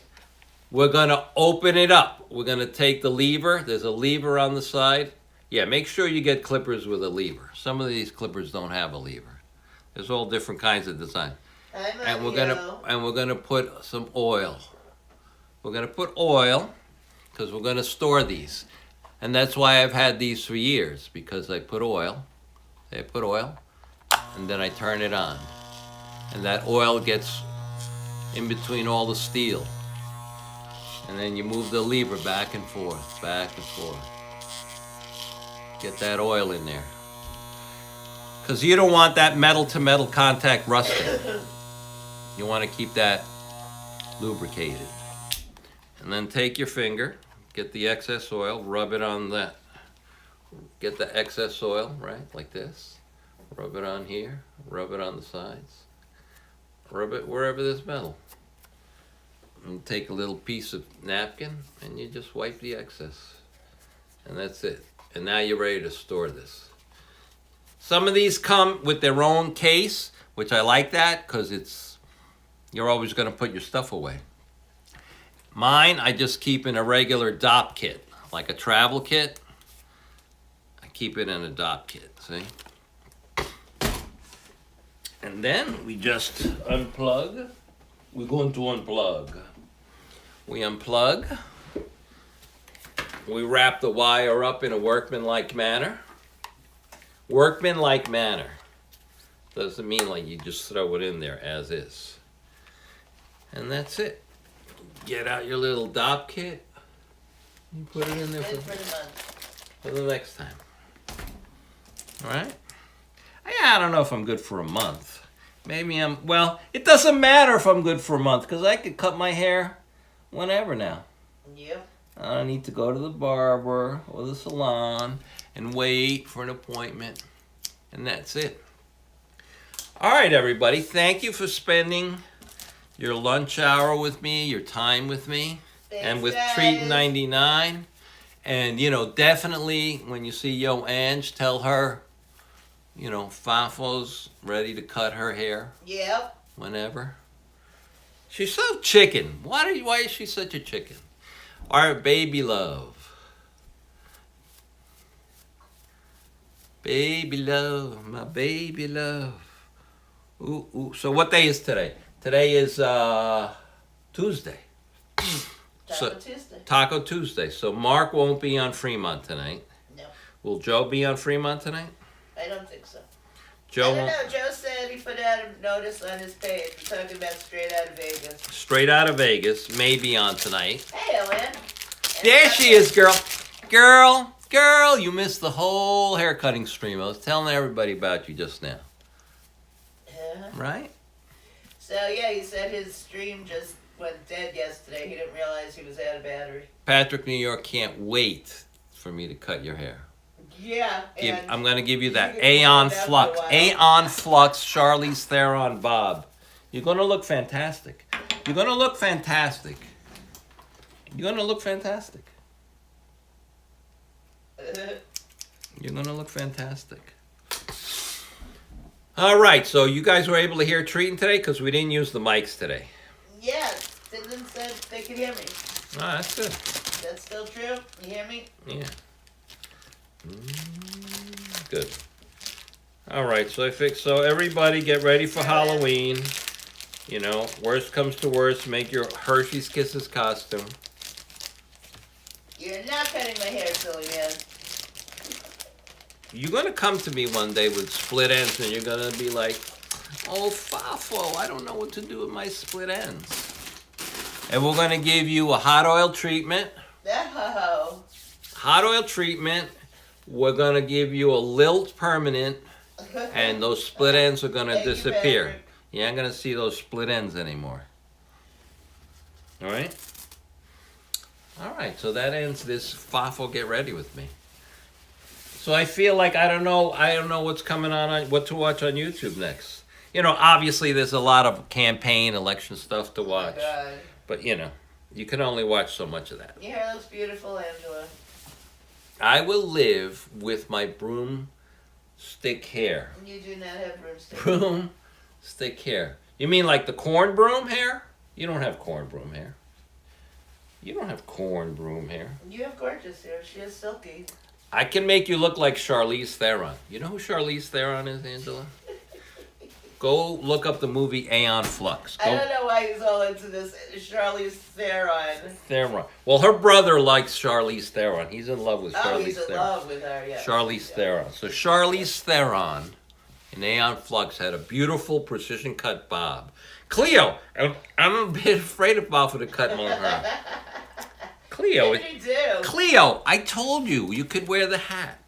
We're going to open it up. We're going to take the lever. There's a lever on the side. Yeah, make sure you get clippers with a lever. Some of these clippers don't have a lever. There's all different kinds of design. And we're gonna put some oil. We're gonna put oil because we're gonna store these. And that's why I've had these for years, because I put oil. And then I turn it on. And that oil gets in between all the steel. And then you move the lever back and forth, back and forth. Get that oil in there. Because you don't want that metal-to-metal contact rusting. You want to keep that lubricated. And then take your finger, get the excess oil, rub it on that. Get the excess oil, right, like this. Rub it on here, rub it on the sides. Rub it wherever there's metal. And take a little piece of napkin, and you just wipe the excess. And that's it. And now you're ready to store this. Some of these come with their own case, which I like that because you're always going to put your stuff away. Mine, I just keep in a regular DOP kit, like a travel kit. I keep it in a DOP kit, see? And then we just unplug we're going to unplug. We unplug. We wrap the wire up in a workmanlike manner. Workmanlike manner. Doesn't mean like you just throw it in there as is. And that's it. Get out your little dop kit. You put it in there for the next time. All right? I don't know if I'm good for a month. Maybe well, it doesn't matter if I'm good for a month because I could cut my hair whenever now. Yep. I don't need to go to the barber or the salon and wait for an appointment. And that's it. All right, everybody. Thank you for spending your lunch hour with me, your time with me. Thanks, and with guys. Treat 99. And, you know, definitely when you see Yo Ange, tell her, you know, Fafo's ready to cut her hair. Yep. Whenever. She's so chicken. Why is she such a chicken? Our baby love. Baby love, my baby love. Ooh, ooh. So what day is today? Today is Tuesday. Tuesday. Taco Tuesday. So Mark won't be on Fremont tonight. No. Will Joe be on Fremont tonight? I don't think so. Joe I don't won't. know. Joe said he put out a notice on his page. We're talking about Straight Out of Vegas. Straight Out of Vegas may be on tonight. Hey, Ellen. There she is, girl. Girl, you missed the whole haircutting stream. I was telling everybody about you just now. Right? So, yeah, he said his stream just went dead yesterday. He didn't realize he was out of battery. Patrick, New York can't wait for me to cut your hair. Yeah. I'm going to give you that you can Aeon hold it out Flux. for a while. Aeon Flux, Charlize Theron, Bob. You're going to look fantastic. You're going to look fantastic. You're going to look fantastic. You're going to look fantastic. All right, so you guys were able to hear Treating today because we didn't use the mics today. Yeah, Finland said they could hear me. Oh, that's good. That's still true? You hear me? Yeah. Good. All right, so everybody get ready for Halloween. You know, worst comes to worst, make your Hershey's Kisses costume. You're not cutting my hair, silly man. You're going to come to me one day with split ends and you're going to be like, oh, Fafo, I don't know what to do with my split ends. And we're going to give you a hot oil treatment. Oh. Hot oil treatment. We're going to give you a lilt permanent. And those split ends are going to Thank you, disappear. Patrick. You ain't going to see those split ends anymore. All right? All right, so that ends this Fafo Get Ready With Me. So I feel like I don't know what's coming on, what to watch on YouTube next. You know, obviously there's a lot of campaign, election stuff to watch. Oh my God. But, you know, you can only watch so much of that. Your hair looks beautiful, Angela. I will live with my broomstick hair. You do not have broomstick. Broomstick hair. You mean like the corn broom hair? You don't have corn broom hair. You don't have corn broom hair. You have gorgeous hair. She has silky. I can make you look like Charlize Theron. You know who Charlize Theron is, Angela? Go look up the movie Aeon Flux. I don't know why he's all into this Charlize Theron. Theron. Well, her brother likes Charlize Theron. He's in love with Charlize Oh, he's in Theron. love with her, yeah. Charlize Theron. So Charlize Theron in Aeon Flux had a beautiful precision cut bob. Cleo, I'm a bit afraid of Bob to cut more of her. Cleo, What did you do? Cleo, I told you, you could wear the hat.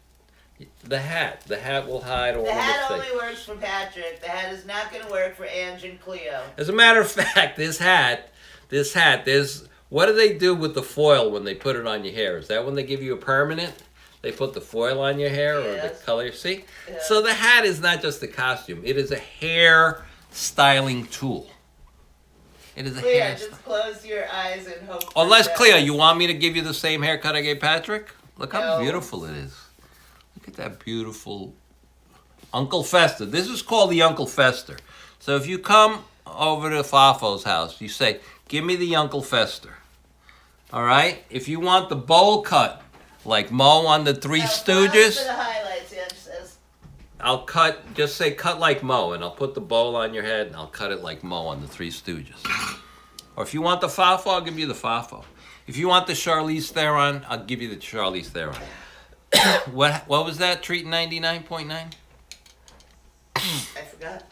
The hat will hide all The the hat mistakes. only works for Patrick. The hat is not going to work for Ange and Cleo. As a matter of fact, this hat, what do they do with the foil when they put it on your hair? Is that when they give you a permanent? They put the foil on your hair or the Yes. color? See? Yeah. So the hat is not just a costume. It is a hair styling tool. It is a Cleo, hair just close your eyes and hope. for Unless, the Cleo, best. you want me to give you the same haircut I gave Patrick? Look how No. beautiful it is. Look at that beautiful Uncle Fester. This is called the Uncle Fester. So if you come over to Fafo's house, you say, give me the Uncle Fester. All right? If you want the bowl cut, like Mo on the Three Pause Stooges. for the highlights, Ange says. I'll cut, just say cut like Mo, and I'll put the bowl on your head, and I'll cut it like Mo on the Three Stooges. Or if you want the Fafo, I'll give you the Fafo. If you want the Charlize Theron, I'll give you the Charlize Theron. What was that? Treat 99.9? I forgot.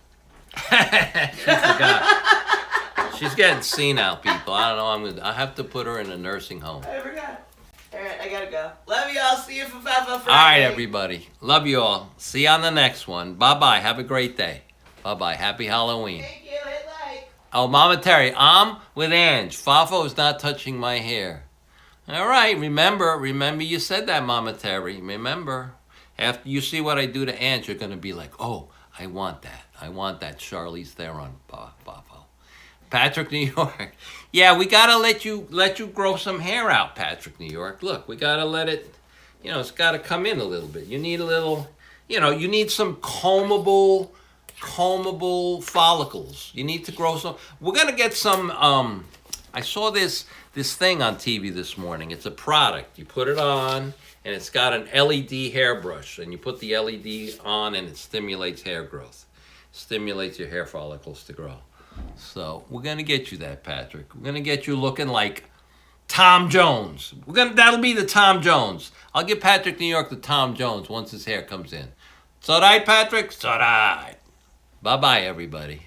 She forgot. She's getting senile, people. I don't know. I have to put her in a nursing home. I forgot. All right, I gotta go. Love you all. See you for Fafo Friday. All right, everybody. Love you all. See you on the next one. Bye-bye. Have a great day. Bye-bye. Happy Halloween. Thank you. Hit like. Oh, Mama Terry, I'm with Ange. Fafo is not touching my hair. All right, remember you said that, Mama Terry. Remember. After you see what I do to Ange, you're going to be like, oh, I want that. I want that Charlize Theron, Fafo. Patrick, New York. Yeah, we got to let you grow some hair out, Patrick, New York. Look, we got to let it, it's got to come in a little bit. You need a little, you need some combable follicles. You need to grow some. We're going to get some, I saw this thing on TV this morning. It's a product. You put it on, and it's got an LED hairbrush, and you put the LED on, and it stimulates hair growth. Stimulates your hair follicles to grow. So we're going to get you that, Patrick. We're going to get you looking like Tom Jones. That'll be the Tom Jones. I'll give Patrick New York the Tom Jones once his hair comes in. It's all right, Patrick? It's all right. Bye-bye, everybody.